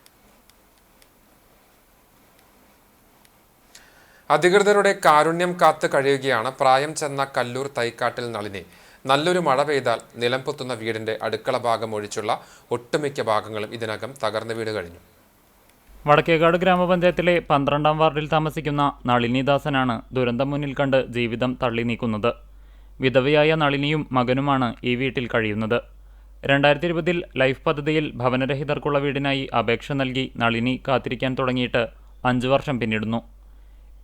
അധികൃതരുടെ കാരുണ്യം കാത്ത് കഴിയുകയാണ് പ്രായം ചെന്ന കല്ലൂർ തൈക്കാട്ടിൽ നളിനി. നല്ലൊരു മഴ പെയ്താൽ നിലംപൊത്തുന്ന വീടിന്റെ അടുക്കള ഭാഗം ഒഴിച്ചുള്ള ഒട്ടുമിക്ക ഭാഗങ്ങളും ഇതിനകം തകർന്നു വീട് കഴിഞ്ഞു.
വടക്കേക്കാട് ഗ്രാമപഞ്ചായത്തിലെ 12-ാം വാർഡിൽ താമസിക്കുന്ന നളിനിദാസനാണ് ദുരന്തം മുന്നിൽ കണ്ട് ജീവിതം തള്ളി നീക്കുന്നത്. വിധവയായ നളിനിയും മകനുമാണ് ഈ വീട്ടിൽ കഴിയുന്നത്. 2020-ൽ ലൈഫ് പദ്ധതിയിൽ ഭവനരഹിതർക്കുള്ള വീടിനായി അപേക്ഷ നൽകി നളിനി കാത്തിരിക്കാൻ തുടങ്ങിയിട്ട് 5 വർഷം പിന്നിടുന്നു.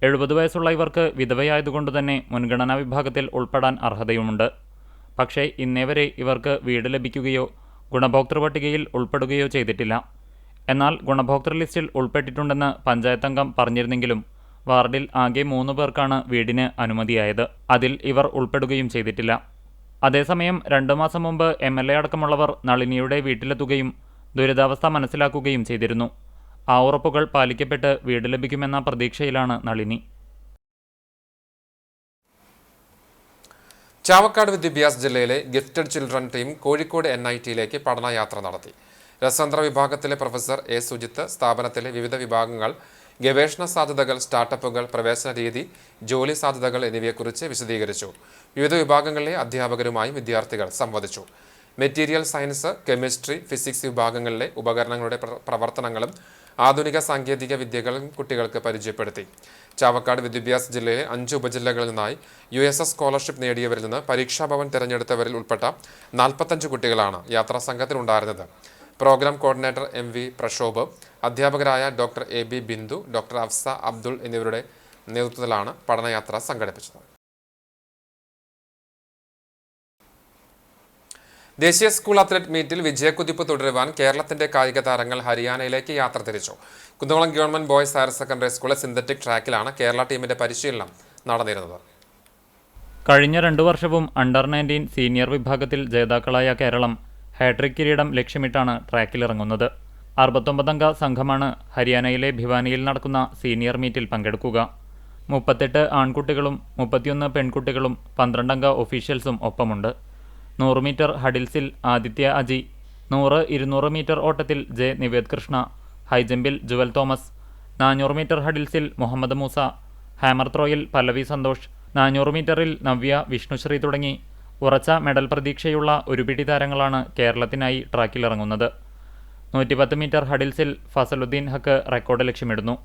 70 വയസ്സുള്ള ഇവർക്ക് വിധവയായതുകൊണ്ടുതന്നെ മുൻഗണനാ വിഭാഗത്തിൽ ഉൾപ്പെടാൻ അർഹതയുമുണ്ട്. പക്ഷേ ഇന്നേവരെ ഇവർക്ക് വീട് ലഭിക്കുകയോ ഗുണഭോക്തൃ പട്ടികയിൽ ഉൾപ്പെടുകയോ ചെയ്തിട്ടില്ല. എന്നാൽ ഗുണഭോക്തൃ ലിസ്റ്റിൽ ഉൾപ്പെട്ടിട്ടുണ്ടെന്ന് പഞ്ചായത്ത് അംഗം പറഞ്ഞിരുന്നെങ്കിലും വാർഡിൽ ആകെ 3 പേർക്കാണ് വീടിന് അനുമതിയായത്. അതിൽ ഇവർ ഉൾപ്പെടുകയും ചെയ്തിട്ടില്ല. അതേസമയം 2 മാസം മുമ്പ് MLA അടക്കമുള്ളവർ നളിനിയുടെ വീട്ടിലെത്തുകയും ദുരിതാവസ്ഥ മനസ്സിലാക്കുകയും ചെയ്തിരുന്നു. ആ ഉറപ്പുകൾ പാലിക്കപ്പെട്ട് വീട് ലഭിക്കുമെന്ന പ്രതീക്ഷയിലാണ് നളിനി.
ചാവക്കാട് വിദ്യാഭ്യാസ ജില്ലയിലെ ഗിഫ്റ്റഡ് ചിൽഡ്രൻ ടീം കോഴിക്കോട് NITയിലേക്ക് പഠനയാത്ര നടത്തി. രസതന്ത്ര വിഭാഗത്തിലെ പ്രൊഫസർ A. സുജിത്ത് സ്ഥാപനത്തിലെ വിവിധ വിഭാഗങ്ങൾ, ഗവേഷണ സാധ്യതകൾ, സ്റ്റാർട്ടപ്പുകൾ, പ്രവേശന രീതി, ജോലി സാധ്യതകൾ എന്നിവയെക്കുറിച്ച് വിശദീകരിച്ചു. വിവിധ വിഭാഗങ്ങളിലെ അധ്യാപകരുമായും വിദ്യാർത്ഥികൾ സംവദിച്ചു. മെറ്റീരിയൽ സയൻസ്, കെമിസ്ട്രി, ഫിസിക്സ് വിഭാഗങ്ങളിലെ ഉപകരണങ്ങളുടെ പ്രവർത്തനങ്ങളും ആധുനിക സാങ്കേതിക വിദ്യകളും കുട്ടികൾക്ക് പരിചയപ്പെടുത്തി. ചാവക്കാട് വിദ്യാഭ്യാസ ജില്ലയിലെ 5 ഉപജില്ലകളിൽ നിന്നായി USS സ്കോളർഷിപ്പ് നേടിയവരിൽ നിന്ന് പരീക്ഷാഭവൻ തിരഞ്ഞെടുത്തവരിൽ ഉൾപ്പെട്ട 45 കുട്ടികളാണ് യാത്രാ സംഘത്തിലുണ്ടായിരുന്നത്. പ്രോഗ്രാം കോർഡിനേറ്റർ MV പ്രക്ഷോഭ്, അധ്യാപകരായ doctor AB Bindu, doctor Afza Abdul എന്നിവരുടെ നേതൃത്വത്തിലാണ് പഠനയാത്ര സംഘടിപ്പിച്ചത്. ദേശീയ സ്കൂൾ അത്ലറ്റ് മീറ്റിൽ വിജയക്കുതിപ്പ് തുടരുവാൻ കേരളത്തിന്റെ കായിക താരങ്ങൾ ഹരിയാനയിലേക്ക് യാത്ര തിരിച്ചു. Kunnamkulam government boys higher secondary സ്കൂളിലെ സിന്തറ്റിക് ട്രാക്കിലാണ് കേരള ടീമിന്റെ പരിശീലനം നടന്നിരുന്നത്.
കഴിഞ്ഞ 2 വർഷവും അണ്ടർ-19 സീനിയർ വിഭാഗത്തിൽ ജേതാക്കളായ കേരളം ഹാട്രിക് കിരീടം ലക്ഷ്യമിട്ടാണ് ട്രാക്കിലിറങ്ങുന്നത്. 69 അംഗ സംഘമാണ് ഹരിയാനയിലെ ഭിവാനിയിൽ നടക്കുന്ന സീനിയർ മീറ്റിൽ പങ്കെടുക്കുക. 38 ആൺകുട്ടികളും 31 പെൺകുട്ടികളും 12 അംഗ ഒഫീഷ്യൽസും ഒപ്പമുണ്ട്. 100 മീറ്റർ ഹഡിൽസിൽ ആദിത്യ അജി, 100-200 മീറ്റർ ഓട്ടത്തിൽ ജെ നിവേദ് കൃഷ്ണ, ഹൈജമ്പിൽ ജുവൽ തോമസ്, 400 മീറ്റർ ഹഡിൽസിൽ മുഹമ്മദ് മൂസ, ഹാമർ ത്രോയിൽ പല്ലവി സന്തോഷ്, 400 മീറ്ററിൽ നവ്യ വിഷ്ണുശ്രീ തുടങ്ങി ഉറച്ച മെഡൽ പ്രതീക്ഷയുള്ള ഒരു പിടി താരങ്ങളാണ് കേരളത്തിനായി ട്രാക്കിലിറങ്ങുന്നത്. 110 മീറ്റർ ഹഡിൽസിൽ ഫസലുദ്ദീൻ ഹക്ക് റെക്കോർഡ് ലക്ഷ്യമിടുന്നു.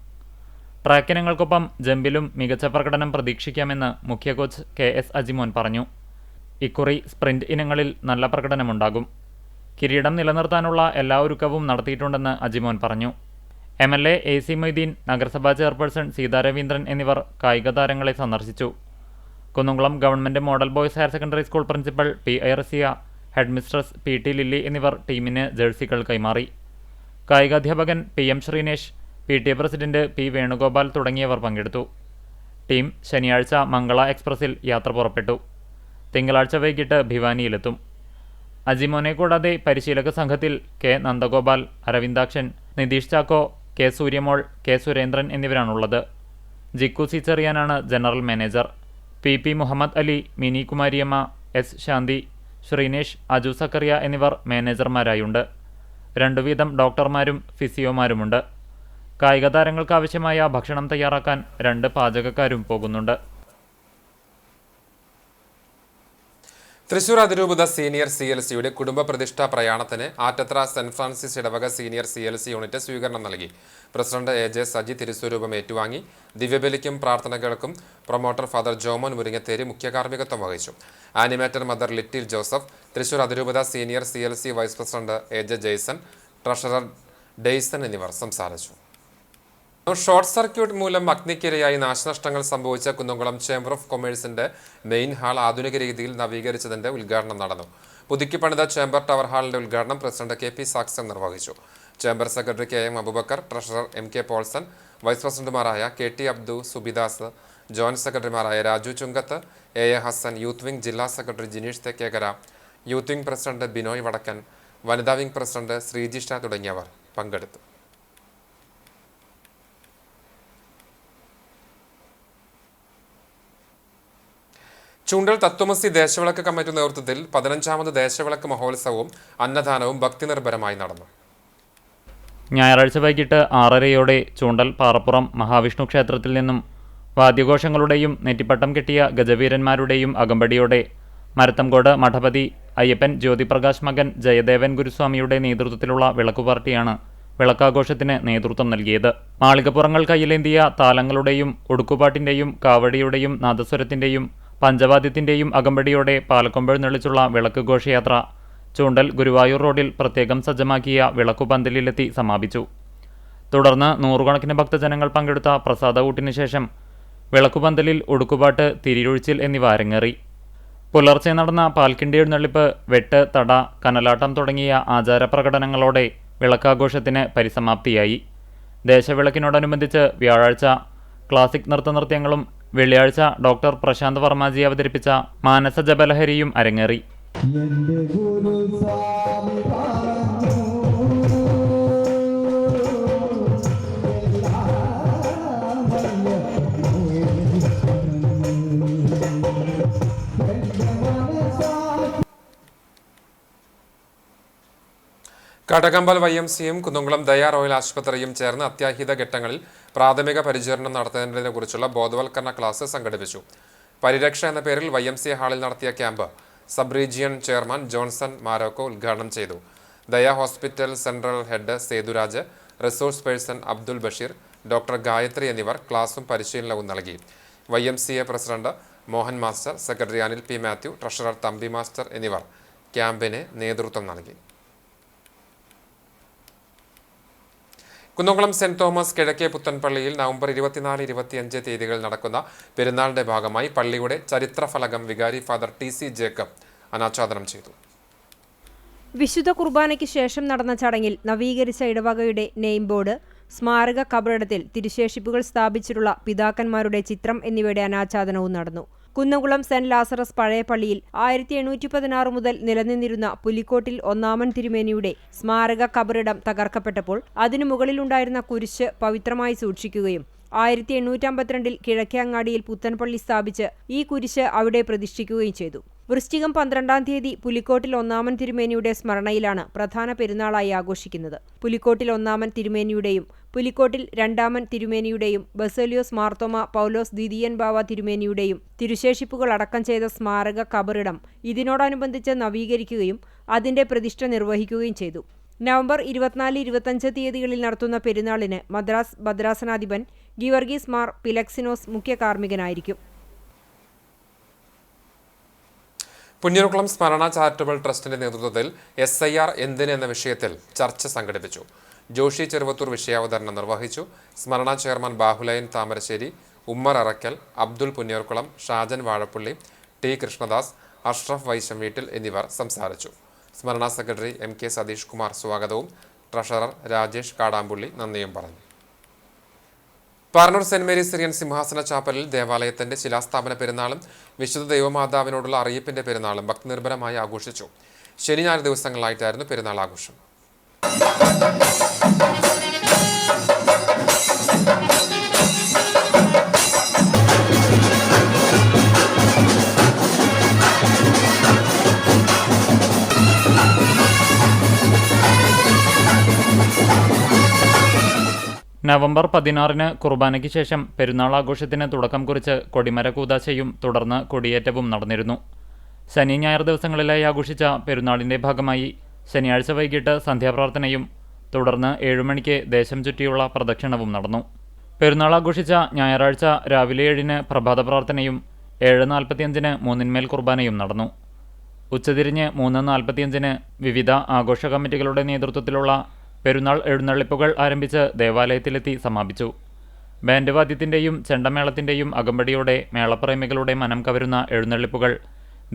ട്രാക്ക് ഇനങ്ങൾക്കൊപ്പം ജമ്പിലും മികച്ച പ്രകടനം പ്രതീക്ഷിക്കാമെന്ന് മുഖ്യ കോച്ച് KS അജിമോൻ പറഞ്ഞു. ഇക്കുറി സ്പ്രിന്റ് ഇനങ്ങളിൽ നല്ല പ്രകടനമുണ്ടാകും. കിരീടം നിലനിർത്താനുള്ള എല്ലാ ഒരുക്കവും നടത്തിയിട്ടുണ്ടെന്ന് അജിമോൻ പറഞ്ഞു. MLA AC മൊയ്തീൻ, നഗരസഭാ ചെയർപേഴ്സൺ സീതാ രവീന്ദ്രൻ എന്നിവർ കായിക താരങ്ങളെ സന്ദർശിച്ചു. Kunnamkulam government model boys higher secondary school principal PI Razia, head mistress PT Lilly എന്നിവർ ടീമിന് ജേഴ്സികൾ കൈമാറി. കായികാധ്യാപകൻ PM Sreenesh, PTA president P Venugopal തുടങ്ങിയവർ പങ്കെടുത്തു. ടീം ശനിയാഴ്ച മംഗള എക്സ്പ്രസിൽ യാത്ര പുറപ്പെട്ടു. തിങ്കളാഴ്ച വൈകിട്ട് ഭിവാനിയിലെത്തും. അജിമോനെ കൂടാതെ പരിശീലക സംഘത്തിൽ K Nandagopal, Aravindakshan, Nitheesh Chacko, K Suryamol, K Surendran എന്നിവരാണുള്ളത്. ജിക്കു സി ചെറിയാനാണ് general manager. PP Muhammad Ali, Mini Kumariamma, S Shanthi, Sreenesh, Aju Zacharia എന്നിവർ മാനേജർമാരായുണ്ട്. 2 വീതം ഡോക്ടർമാരും ഫിസിയോമാരുമുണ്ട്. കായിക താരങ്ങൾക്കാവശ്യമായ ഭക്ഷണം തയ്യാറാക്കാൻ 2 പാചകക്കാരും പോകുന്നുണ്ട്.
തൃശൂർ അതിരൂപത സീനിയർ CLCയുടെ കുടുംബ പ്രതിഷ്ഠാ പ്രയാണത്തിന് ആറ്റത്ര സെന്റ് ഫ്രാൻസിസ് ഇടവക സീനിയർ CLC യൂണിറ്റ് സ്വീകരണം നൽകി. പ്രസിഡന്റ് AJ സജി തിരുസ്വരൂപം ഏറ്റുവാങ്ങി. ദിവ്യബലിക്കും പ്രാർത്ഥനകൾക്കും പ്രൊമോട്ടർ ഫാദർ ജോമോൻ മുരിങ്ങത്തേരി മുഖ്യ കാർമ്മികത്വം വഹിച്ചു. Animator mother little Joseph, Thrissur അതിരൂപത senior CLC vice president AJ ജെയ്സൺ, ട്രഷറർ ഡെയ്സൺ എന്നിവർ സംസാരിച്ചു. ഷോർട്ട് സർക്യൂട്ട് മൂലം അഗ്നിക്കിരയായി നാശനഷ്ടങ്ങൾ സംഭവിച്ച കുന്നംകുളം ചേംബർ ഓഫ് കൊമേഴ്സിന്റെ മെയിൻ ഹാൾ ആധുനിക രീതിയിൽ നവീകരിച്ചതിന്റെ ഉദ്ഘാടനം നടന്നു. പുതുക്കി പണിത ചേംബർ ടവർ ഹാളിന്റെ ഉദ്ഘാടനം പ്രസിഡന്റ് KP സാക്സൺ നിർവഹിച്ചു. Chamber secretary KM Aboobacker, treasurer MK Paulson, vice പ്രസിഡന്റുമാരായ KT അബ്ദു, സുബിദാസ്, ജോയിന്റ് സെക്രട്ടറിമാരായ Raju Chunkath, AA Hassan, youth wing ജില്ലാ secretary Jineesh Thekkekara, youth wing president Binoy Vadakkan, വനിതാ വിംഗ് പ്രസിഡന്റ് ശ്രീജിഷ തുടങ്ങിയവർ പങ്കെടുത്തു. ചൂണ്ടൽ തത്വമസി ദേശവിളക്ക് കമ്മിറ്റി നേതൃത്വത്തിൽ 15ാമത് ദേശവിളക്ക് മഹോത്സവവും അന്നദാനവും ഭക്തിനിർഭരമായി നടന്നു.
ഞായറാഴ്ച വൈകിട്ട് 6:30 ചൂണ്ടൽ പാറപ്പുറം മഹാവിഷ്ണു ക്ഷേത്രത്തിൽ നിന്നും വാദ്യഘോഷങ്ങളുടെയും നെറ്റിപ്പട്ടം കെട്ടിയ ഗജവീരന്മാരുടെയും അകമ്പടിയോടെ മരത്തംകോട് മഠപതി അയ്യപ്പൻ ജ്യോതിപ്രകാശ് മകൻ ജയദേവൻ ഗുരുസ്വാമിയുടെ നേതൃത്വത്തിലുള്ള വിളക്കുപാർട്ടിയാണ് വിളക്കാഘോഷത്തിന് നേതൃത്വം നൽകിയത്. മാളികപ്പുറങ്ങൾ കയ്യിലേന്തിയ താലങ്ങളുടെയും ഒടുക്കുപാട്ടിന്റെയും കാവടിയുടെയും നാദസ്വരത്തിന്റെയും പഞ്ചവാദ്യത്തിന്റെയും അകമ്പടിയോടെ പാലക്കൊമ്പെഴുന്നള്ളിച്ചുള്ള വിളക്ക് ഘോഷയാത്ര ചൂണ്ടൽ ഗുരുവായൂർ റോഡിൽ പ്രത്യേകം സജ്ജമാക്കിയ വിളക്കുപന്തലിലെത്തി സമാപിച്ചു. തുടർന്ന് 100 കണക്കിന് ഭക്തജനങ്ങൾ പങ്കെടുത്ത പ്രസാദകൂട്ടിന് ശേഷം വിളക്കുപന്തലിൽ ഒടുക്കുപാട്ട്, തിരിയൊഴിച്ചിൽ എന്നിവ അരങ്ങേറി. പുലർച്ചെ നടന്ന പാൽക്കിണ്ടി എഴുന്നള്ളിപ്പ്, വെട്ട്, തട, കനലാട്ടം തുടങ്ങിയ ആചാരപ്രകടനങ്ങളോടെ വിളക്കാഘോഷത്തിന് പരിസമാപ്തിയായി. ദേശവിളക്കിനോടനുബന്ധിച്ച് വ്യാഴാഴ്ച ക്ലാസിക് നൃത്തനൃത്യങ്ങളും വെള്ളിയാഴ്ച ഡോക്ടർ പ്രശാന്ത് വർമാജി അവതരിപ്പിച്ച മാനസ ജപലഹരിയും അരങ്ങേറി.
കടകമ്പൽ YMCയും കുന്നംകുളം ദയ റോയൽ ആശുപത്രിയും ചേർന്ന് അത്യാഹിത ഘട്ടങ്ങളിൽ പ്രാഥമിക പരിചരണം നടത്തുന്നതിനെക്കുറിച്ചുള്ള ബോധവൽക്കരണ ക്ലാസ് സംഘടിപ്പിച്ചു. പരിരക്ഷ എന്ന പേരിൽ YMCA ഹാളിൽ നടത്തിയ camp sub region chairman Johnson Marokko ഉദ്ഘാടനം ചെയ്തു. Daya hospital central head Sethuraj, resource person Abdul Basheer, doctor Gayathri എന്നിവർ ക്ലാസും പരിശീലനവും നൽകി. YMCA president Mohan master, secretary Anil P. Mathew, treasurer Thampi master എന്നിവർ ക്യാമ്പിന് നേതൃത്വം നൽകി. കുന്നംകുളം സെന്റ് തോമസ് കിഴക്കേ പുത്തൻപള്ളിയിൽ നവംബർ 24-25 തീയതികളിൽ നടക്കുന്ന പെരുന്നാളിന്റെ ഭാഗമായി പള്ളിയുടെ ചരിത്രഫലകം വികാരി ഫാദർ TC ജേക്കബ് അനാച്ഛാദനം ചെയ്തു.
വിശുദ്ധ കുർബാനയ്ക്ക് ശേഷം നടന്ന ചടങ്ങിൽ നവീകരിച്ച ഇടവകയുടെ നെയിം ബോർഡ്, സ്മാരക കബറിടത്തിൽ തിരുശേഷിപ്പുകൾ സ്ഥാപിച്ചിട്ടുള്ള പിതാക്കന്മാരുടെ ചിത്രം എന്നിവയുടെ അനാച്ഛാദനവും നടന്നു. കുന്നംകുളം സെന്റ് ലാസറസ് പഴയ പള്ളിയിൽ 1816 മുതൽ നിലനിന്നിരുന്ന പുലിക്കോട്ടിൽ ഒന്നാമൻ തിരുമേനിയുടെ സ്മാരക കബറിടം തകർക്കപ്പെട്ടപ്പോൾ അതിനു മുകളിലുണ്ടായിരുന്ന കുരിശ് പവിത്രമായി സൂക്ഷിക്കുകയും 1852 കിഴക്കേ അങ്ങാടിയിൽ പുത്തൻപള്ളി സ്ഥാപിച്ച് ഈ കുരിശ് അവിടെ പ്രതിഷ്ഠിക്കുകയും ചെയ്തു. വൃശ്ചികം 12-ാം തീയതി പുലിക്കോട്ടിൽ ഒന്നാമൻ തിരുമേനിയുടെ സ്മരണയിലാണ് പ്രധാന പെരുന്നാളായി ആഘോഷിക്കുന്നത്. പുലിക്കോട്ടിൽ ഒന്നാമൻ തിരുമേനിയുടെയും പുലിക്കോട്ടിൽ രണ്ടാമൻ തിരുമേനിയുടെയും ബസേലിയോസ് മാർത്തോമ പൗലോസ് ദ്വിതീയൻ ബാവ തിരുമേനിയുടെയും തിരുശേഷിപ്പുകൾ അടക്കം ചെയ്ത സ്മാരക കബറിടം ഇതിനോടനുബന്ധിച്ച് നവീകരിക്കുകയും അതിന്റെ പ്രതിഷ്ഠ നിർവഹിക്കുകയും ചെയ്തു. നവംബർ 24-25 തീയതികളിൽ നടത്തുന്ന പെരുന്നാളിന് മദ്രാസ് ഭദ്രാസനാധിപൻ ഗീവർഗീസ് മാർ പിലക്സിനോസ് മുഖ്യ കാർമ്മികനായിരിക്കും.
പുന്നൂർകുളം സ്മരണ ചാരിറ്റബിൾ ട്രസ്റ്റിന്റെ നേതൃത്വത്തിൽ SIR എന്തിന് എന്ന വിഷയത്തിൽ ചർച്ച സംഘടിപ്പിച്ചു. ജോഷി ചെറുവത്തൂർ വിഷയാവതരണം നിർവഹിച്ചു. സ്മരണ ചെയർമാൻ ബാഹുലയൻ താമരശ്ശേരി, ഉമ്മർ അറക്കൽ, അബ്ദുൽ പുന്നൂർകുളം, ഷാജൻ വാഴപ്പള്ളി, T. കൃഷ്ണദാസ്, അഷ്റഫ് വൈശം വീട്ടിൽ എന്നിവർ സംസാരിച്ചു. സ്മരണ സെക്രട്ടറി MK സതീഷ് കുമാർ സ്വാഗതവും ട്രഷറർ രാജേഷ് കാടാമ്പുള്ളി നന്ദിയും പറഞ്ഞു. പാറന്നൂർ സെന്റ് മേരീസ് സിറിയൻ സിംഹാസന ചാപ്പലിൽ ദേവാലയത്തിന്റെ ശിലാസ്ഥാപന പെരുന്നാളും വിശുദ്ധ ദൈവമാതാവിനോടുള്ള അറിയിപ്പിന്റെ പെരുന്നാളും ഭക്തിനിർഭരമായി ആഘോഷിച്ചു. ശനി ഞായർ ദിവസങ്ങളിലായിട്ടായിരുന്നു പെരുന്നാൾ ആഘോഷം.
നവംബർ 16-ന് കുർബാനയ്ക്ക് ശേഷം പെരുന്നാൾ ആഘോഷത്തിന് തുടക്കം കുറിച്ച് കൊടിമര കൂദാശയും തുടർന്ന് കൊടിയേറ്റവും നടന്നിരുന്നു. ശനി ഞായർ ദിവസങ്ങളിലായി ആഘോഷിച്ച പെരുന്നാളിന്റെ ഭാഗമായി ശനിയാഴ്ച വൈകിട്ട് സന്ധ്യാപ്രാർത്ഥനയും തുടർന്ന് 7 മണിക്ക് ദേശം ചുറ്റിയുള്ള പ്രദക്ഷിണവും നടന്നു. പെരുന്നാൾ ആഘോഷിച്ച ഞായറാഴ്ച രാവിലെ 7-ന് പ്രഭാത പ്രാർത്ഥനയും 7:45-ന് മൂന്നിന്മേൽ കുർബാനയും നടന്നു. ഉച്ചതിരിഞ്ഞ് 3:45-ന് വിവിധ ആഘോഷ കമ്മിറ്റികളുടെ നേതൃത്വത്തിലുള്ള പെരുന്നാൾ എഴുന്നള്ളിപ്പുകൾ ആരംഭിച്ച് ദേവാലയത്തിലെത്തി സമാപിച്ചു. ബാൻഡ് വാദ്യത്തിൻ്റെയും ചെണ്ടമേളത്തിൻ്റെയും അകമ്പടിയോടെ മേളപ്രേമികളുടെ മനം കവരുന്ന എഴുന്നള്ളിപ്പുകൾ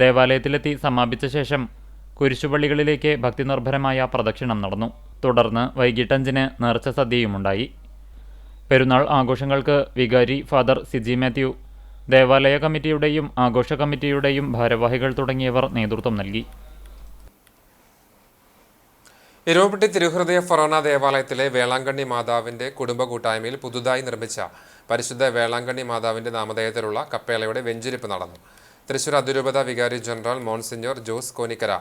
ദേവാലയത്തിലെത്തി സമാപിച്ച ശേഷം കുരിശുപള്ളികളിലേക്ക് ഭക്തിനിർഭരമായ പ്രദക്ഷിണം നടന്നു. തുടർന്ന് വൈകിട്ട് 5-ന് നേർച്ച സദ്യയുമുണ്ടായി. പെരുന്നാൾ ആഘോഷങ്ങൾക്ക് വികാരി ഫാദർ സിജി മാത്യു, ദേവാലയ കമ്മിറ്റിയുടെയും ആഘോഷ കമ്മിറ്റിയുടെയും ഭാരവാഹികൾ തുടങ്ങിയവർ നേതൃത്വം നൽകി.
എരുമപ്പെട്ടി തിരുഹൃദയ ഫൊറോന ദേവാലയത്തിലെ വേളാങ്കണ്ണി മാതാവിന്റെ കുടുംബ കൂട്ടായ്മയിൽ പുതുതായി നിർമ്മിച്ച പരിശുദ്ധ വേളാങ്കണ്ണി മാതാവിന്റെ നാമധേയത്തിലുള്ള കപ്പേളയുടെ വെഞ്ചിരിപ്പ് നടന്നു. തൃശൂർ അതിരൂപത വികാരി ജനറൽ മോൺസിഞ്ഞോർ ജോസ് കോനിക്കര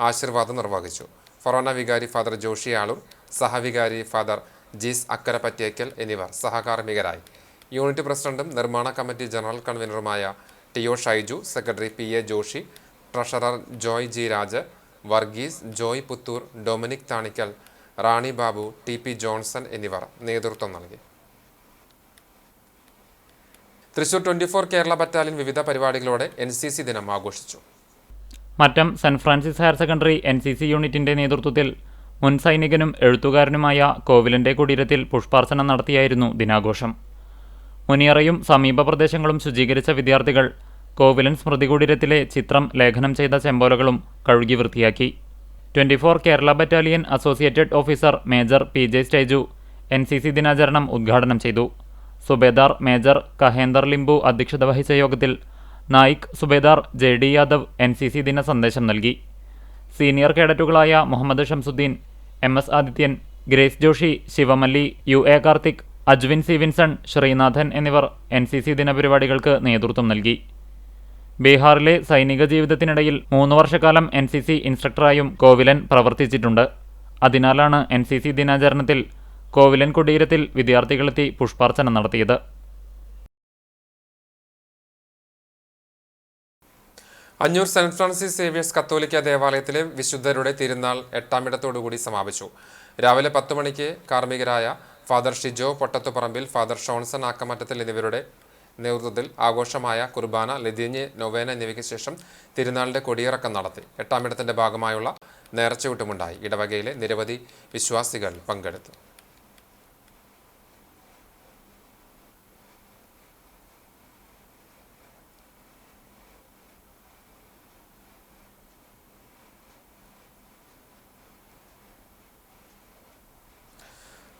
ആശീർവാദം നിർവഹിച്ചു. ഫൊറോന വികാരി ഫാദർ ജോഷി ആളൂർ, സഹവികാരി ഫാദർ ജീസ് അക്കരപ്പറ്റേക്കൽ എന്നിവർ സഹകാർമ്മികരായി. യൂണിറ്റ് പ്രസിഡന്റും നിർമ്മാണ കമ്മിറ്റി ജനറൽ കൺവീനറുമായ TO Shaiju, secretary PA Joshy, treasurer Joy G Raj, Varghese, Joy Puthur, Dominic Thanikkal, Rani Babu, TP Johnson എന്നിവർ നേതൃത്വം നൽകി. തൃശൂർ 24 കേരള ബറ്റാലിയൻ വിവിധ പരിപാടികളോടെ NCC ദിനം ആഘോഷിച്ചു.
Mattom saint Francis higher secondary NCC യൂണിറ്റിന്റെ നേതൃത്വത്തിൽ മുൻ സൈനികനും എഴുത്തുകാരനുമായ കോവിലന്റെ കുടീരത്തിൽ പുഷ്പാർച്ചന നടത്തിയായിരുന്നു ദിനാഘോഷം. മുനിയറയും സമീപ പ്രദേശങ്ങളും ശുചീകരിച്ച വിദ്യാർത്ഥികൾ കോവിലൻ സ്മൃതി കുടീരത്തിലെ ചിത്രം ലേഖനം ചെയ്ത ചെമ്പോലകളും കഴുകി വൃത്തിയാക്കി. 24 Kerala battalion associated officer major PJ സ്റ്റേജു NCC ദിനാചരണം ഉദ്ഘാടനം ചെയ്തു. സുബേദാർ മേജർ കഹേന്ദർ ലിംബു അധ്യക്ഷത വഹിച്ച യോഗത്തിൽ നായിക് സുബേദാർ JD യാദവ് NCC ദിന സന്ദേശം നൽകി. സീനിയർ കേഡറ്റുകളായ Muhammad Shamsuddin, MS Adithyan, Grace Joshy, Shivamalli, UA Karthik, Ajwin C. Vinson, Sreenathan എന്നിവർ NCC ദിനപരിപാടികൾക്ക് നേതൃത്വം നൽകി. ബീഹാറിലെ സൈനിക ജീവിതത്തിനിടയിൽ 3 വർഷക്കാലം NCC ഇൻസ്ട്രക്ടറായും കോവിലൻ പ്രവർത്തിച്ചിട്ടുണ്ട്. അതിനാലാണ് NCC ദിനാചരണത്തിൽ കോവിലൻ കുടീരത്തിൽ വിദ്യാർത്ഥികളെത്തി പുഷ്പാർച്ചന നടത്തിയത്.
അഞ്ഞൂർ സെന്റ് ഫ്രാൻസിസ് സേവിയേഴ്സ് കത്തോലിക്ക ദേവാലയത്തിലെ വിശുദ്ധരുടെ തിരുനാൾ 8-ാമിടത്തോടുകൂടി സമാപിച്ചു. രാവിലെ 10 മണിക്ക് കാർമ്മികരായ ഫാദർ ഷിജോ പൊട്ടത്തുപറമ്പിൽ, ഫാദർ ഷോൺസൺ ആക്കമറ്റത്തിൽ എന്നിവരുടെ നേതൃത്വത്തിൽ ആഘോഷമായ കുർബാന, ലതീഞ്ഞ്, നൊവേന എന്നിവയ്ക്ക് ശേഷം തിരുനാളിന്റെ കൊടിയിറക്കം നടത്തി. 8-ാമിടത്തിന്റെ ഭാഗമായുള്ള നേർച്ചയൂട്ടുമുണ്ടായി. ഇടവകയിലെ നിരവധി വിശ്വാസികൾ പങ്കെടുത്തു.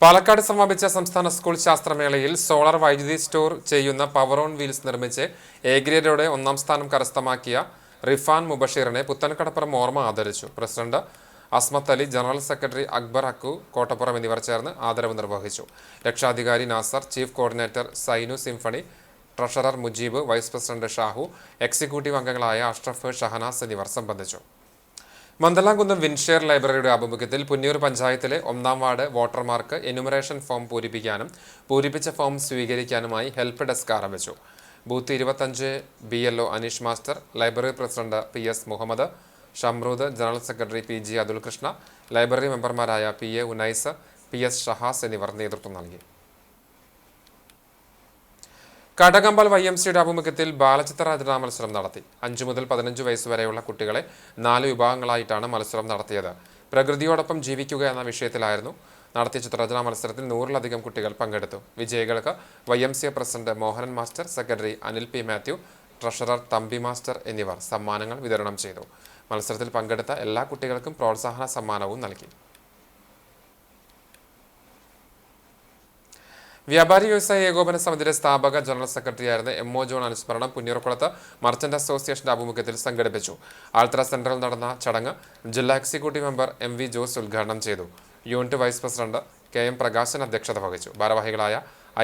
പാലക്കാട് സമാപിച്ച സംസ്ഥാന സ്കൂൾ ശാസ്ത്രമേളയിൽ സോളാർ വൈദ്യുതി സ്റ്റോർ ചെയ്യുന്ന പവർ ഓൺ വീൽസ് നിർമ്മിച്ച് എ ഗ്രേഡോടെ 1ാം സ്ഥാനം കരസ്ഥമാക്കിയ റിഫാൻ മുബഷീറിനെ പുത്തൻകടപ്പുറം ഓർമ്മ ആദരിച്ചു. President Asmath Ali, general secretary Akbar Akku Kottappuram എന്നിവർ ചേർന്ന് ആദരവ് നിർവഹിച്ചു. രക്ഷാധികാരി Nasar, chief coordinator Sainu symphony, treasurer Mujeeb, vice president Shahu, executive അംഗങ്ങളായ അഷ്റഫ്, ഷഹനാസ് എന്നിവർ സംബന്ധിച്ചു. മന്ദലാംകുന്നം വിൻഷെയർ ലൈബ്രറിയുടെ ആഭിമുഖ്യത്തിൽ പുന്നൂർ പഞ്ചായത്തിലെ 1ാം വാർഡ് വോട്ടർമാർക്ക് എന്യൂമറേഷൻ ഫോം പൂരിപ്പിക്കാനും പൂരിപ്പിച്ച ഫോം സ്വീകരിക്കാനുമായി ഹെൽപ്പ് ഡെസ്ക് ആരംഭിച്ചു. Booth 25 BLO Aneesh master, library president PS Muhammad, Shamrood, general secretary PG Athul Krishna, library മെമ്പർമാരായ PA ഉനൈസ്, PS ഷഹാസ് എന്നിവർ നേതൃത്വം നൽകി. കടകമ്പൽ YMCയുടെ ആഭിമുഖ്യത്തിൽ ബാലചിത്ര രചനാ മത്സരം നടത്തി. 5 മുതൽ 15 വയസ്സുവരെയുള്ള കുട്ടികളെ 4 വിഭാഗങ്ങളായിട്ടാണ് മത്സരം നടത്തിയത്. പ്രകൃതിയോടൊപ്പം ജീവിക്കുക എന്ന വിഷയത്തിലായിരുന്നു നടത്തിയ ചിത്രരചനാ മത്സരത്തിൽ 100-ലധികം കുട്ടികൾ പങ്കെടുത്തു. വിജയികൾക്ക് YMCA president Mohanan master, secretary Anil P. Mathew, treasurer Thampi master എന്നിവർ സമ്മാനങ്ങൾ വിതരണം ചെയ്തു. മത്സരത്തിൽ പങ്കെടുത്ത എല്ലാ കുട്ടികൾക്കും പ്രോത്സാഹന സമ്മാനവും നൽകി. വ്യാപാരി വ്യവസായ ഏകോപന സമിതിയുടെ സ്ഥാപക ജനറൽ സെക്രട്ടറിയായിരുന്ന MO ജോൺ അനുസ്മരണം പുന്നൂർക്കുളത്ത് മർച്ചന്റ് അസോസിയേഷന്റെ ആഭിമുഖ്യത്തിൽ സംഘടിപ്പിച്ചു. ആൽത്തറ സെന്ററിൽ നടന്ന ചടങ്ങ് ജില്ലാ എക്സിക്യൂട്ടീവ് മെമ്പർ MV ജോസ് ഉദ്ഘാടനം ചെയ്തു. Unit vice president KM Prakashan അധ്യക്ഷത വഹിച്ചു. ഭാരവാഹികളായ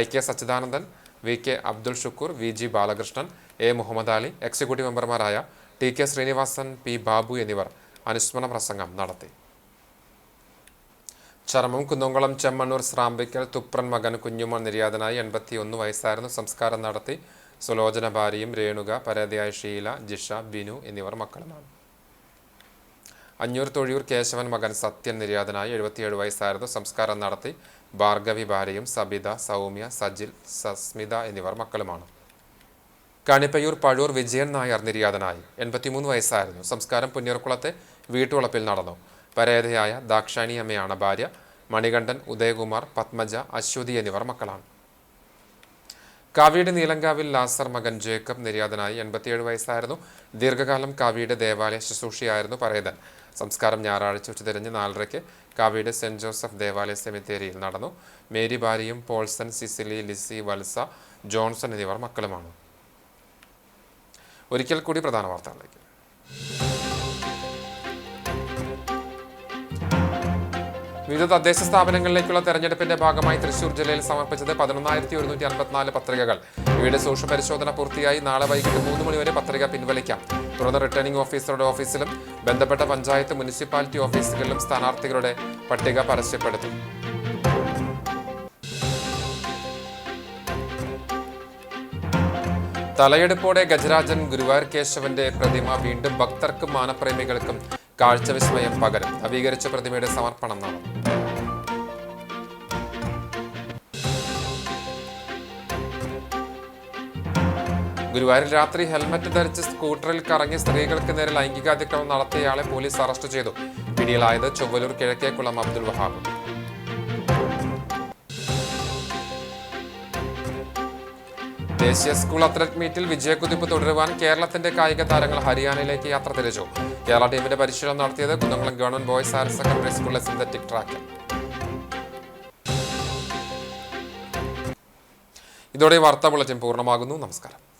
IK Sachidanandan, VK Abdul Shukkoor, VG Balakrishnan, A Muhammad Ali, executive മെമ്പർമാരായ TK ശ്രീനിവാസൻ, P ബാബു എന്നിവർ അനുസ്മരണ പ്രസംഗം നടത്തി. ചരമം കുന്നംകുളം ചെമ്മണ്ണൂർ സ്രാമ്പിക്കൽ തുപ്രൻ മകൻ കുഞ്ഞുമോൻ നിര്യാതനായി 81 വയസ്സായിരുന്നു. സംസ്കാരം നടത്തി. സുലോചന ഭാര്യയും രേണുക, പരാതിയായ ഷീല, ജിഷ, ബിനു എന്നിവർ മക്കളുമാണ്. അഞ്ഞൂർ തൊഴിയൂർ കേശവൻ മകൻ സത്യൻ നിര്യാതനായി 77 വയസ്സായിരുന്നു. സംസ്കാരം നടത്തി. ഭാർഗവി ഭാര്യയും സബിത, സൗമ്യ, സജിൽ, സസ്മിത എന്നിവർ മക്കളുമാണ്. കാണിപ്പയ്യൂർ പഴൂർ വിജയൻ നായർ നിര്യാതനായി 83 വയസ്സായിരുന്നു. സംസ്കാരം പുന്നൂർക്കുളത്തെ വീട്ടുവളപ്പിൽ നടന്നു. പരേതയായ ദാക്ഷാണി അമ്മയാണ് ഭാര്യ. മണികണ്ഠൻ, ഉദയകുമാർ, പത്മജ, അശ്വതി എന്നിവർ മക്കളാണ്. കാവ്യയുടെ നീലങ്കാവിൽ ലാസർ മകൻ ജേക്കബ് നിര്യാതനായി 87 വയസ്സായിരുന്നു. ദീർഘകാലം കാവ്യയുടെ ദേവാലയ ശുശ്രൂഷയായിരുന്നു പരേതൻ. സംസ്കാരം ഞായറാഴ്ച ഉച്ചതിരിഞ്ഞ് 4:30 കാവ്യയുടെ സെന്റ് ജോസഫ് ദേവാലയ സെമിത്തേരിയിൽ നടന്നു. മേരി ഭാര്യയും പോൾസൺ, സിസിലി, ലിസി, വത്സ, ജോൺസൺ എന്നിവർ മക്കളുമാണ്. ഒരിക്കൽ കൂടി പ്രധാന വാർത്തകളിലേക്ക്. വിവിധ തദ്ദേശ സ്ഥാപനങ്ങളിലേക്കുള്ള തെരഞ്ഞെടുപ്പിന്റെ ഭാഗമായി തൃശൂർ ജില്ലയിൽ സമർപ്പിച്ചത് 11,154 പത്രികകൾ. ഇവയുടെ സൂക്ഷ്മ പരിശോധന പൂർത്തിയായി. നാളെ വൈകിട്ട് 3 മണിവരെ പത്രിക പിൻവലിക്കാം. തുടർന്ന് റിട്ടേണിംഗ് ഓഫീസറുടെ ഓഫീസിലും ബന്ധപ്പെട്ട പഞ്ചായത്ത്, മുനിസിപ്പാലിറ്റി ഓഫീസുകളിലും സ്ഥാനാർത്ഥികളുടെ പട്ടിക പരസ്യപ്പെടുത്തും. തലയെടുപ്പോടെ ഗജരാജൻ ഗുരുവായൂർ കേശവന്റെ പ്രതിമ വീണ്ടും ഭക്തർക്കും മാനപ്രേമികൾക്കും കാഴ്ചവിസ്മയം പകരും. നവീകരിച്ച പ്രതിമയുടെ സമർപ്പണം നടന്നു. ഗുരുവായൂരിൽ രാത്രി ഹെൽമറ്റ് ധരിച്ച് സ്കൂട്ടറിൽ കറങ്ങി സ്ത്രീകൾക്ക് നേരെ ലൈംഗികാതിക്രമം നടത്തിയയാളെ പോലീസ് അറസ്റ്റ് ചെയ്തു. പിടിയിലായത് ചൊവ്വലൂർ കിഴക്കേക്കുളം അബ്ദുൽ വഹാബ്. ദേശീയ സ്കൂൾ അത്ലറ്റ് മീറ്റിൽ വിജയക്കുതിപ്പ് തുടരുവാൻ കേരളത്തിന്റെ കായിക താരങ്ങൾ ഹരിയാനയിലേക്ക് യാത്ര തിരിച്ചു. കേരള ടീമിന്റെ പരിശീലനം നടത്തിയത് Kunnamkulam government boys higher secondary സ്കൂളിലെ സിന്തറ്റിക് ട്രാക്കിൽ. ഇതോടെ വാർത്താ ബുള്ളറ്റിൻ പൂർണ്ണമാകുന്നു. നമസ്കാരം.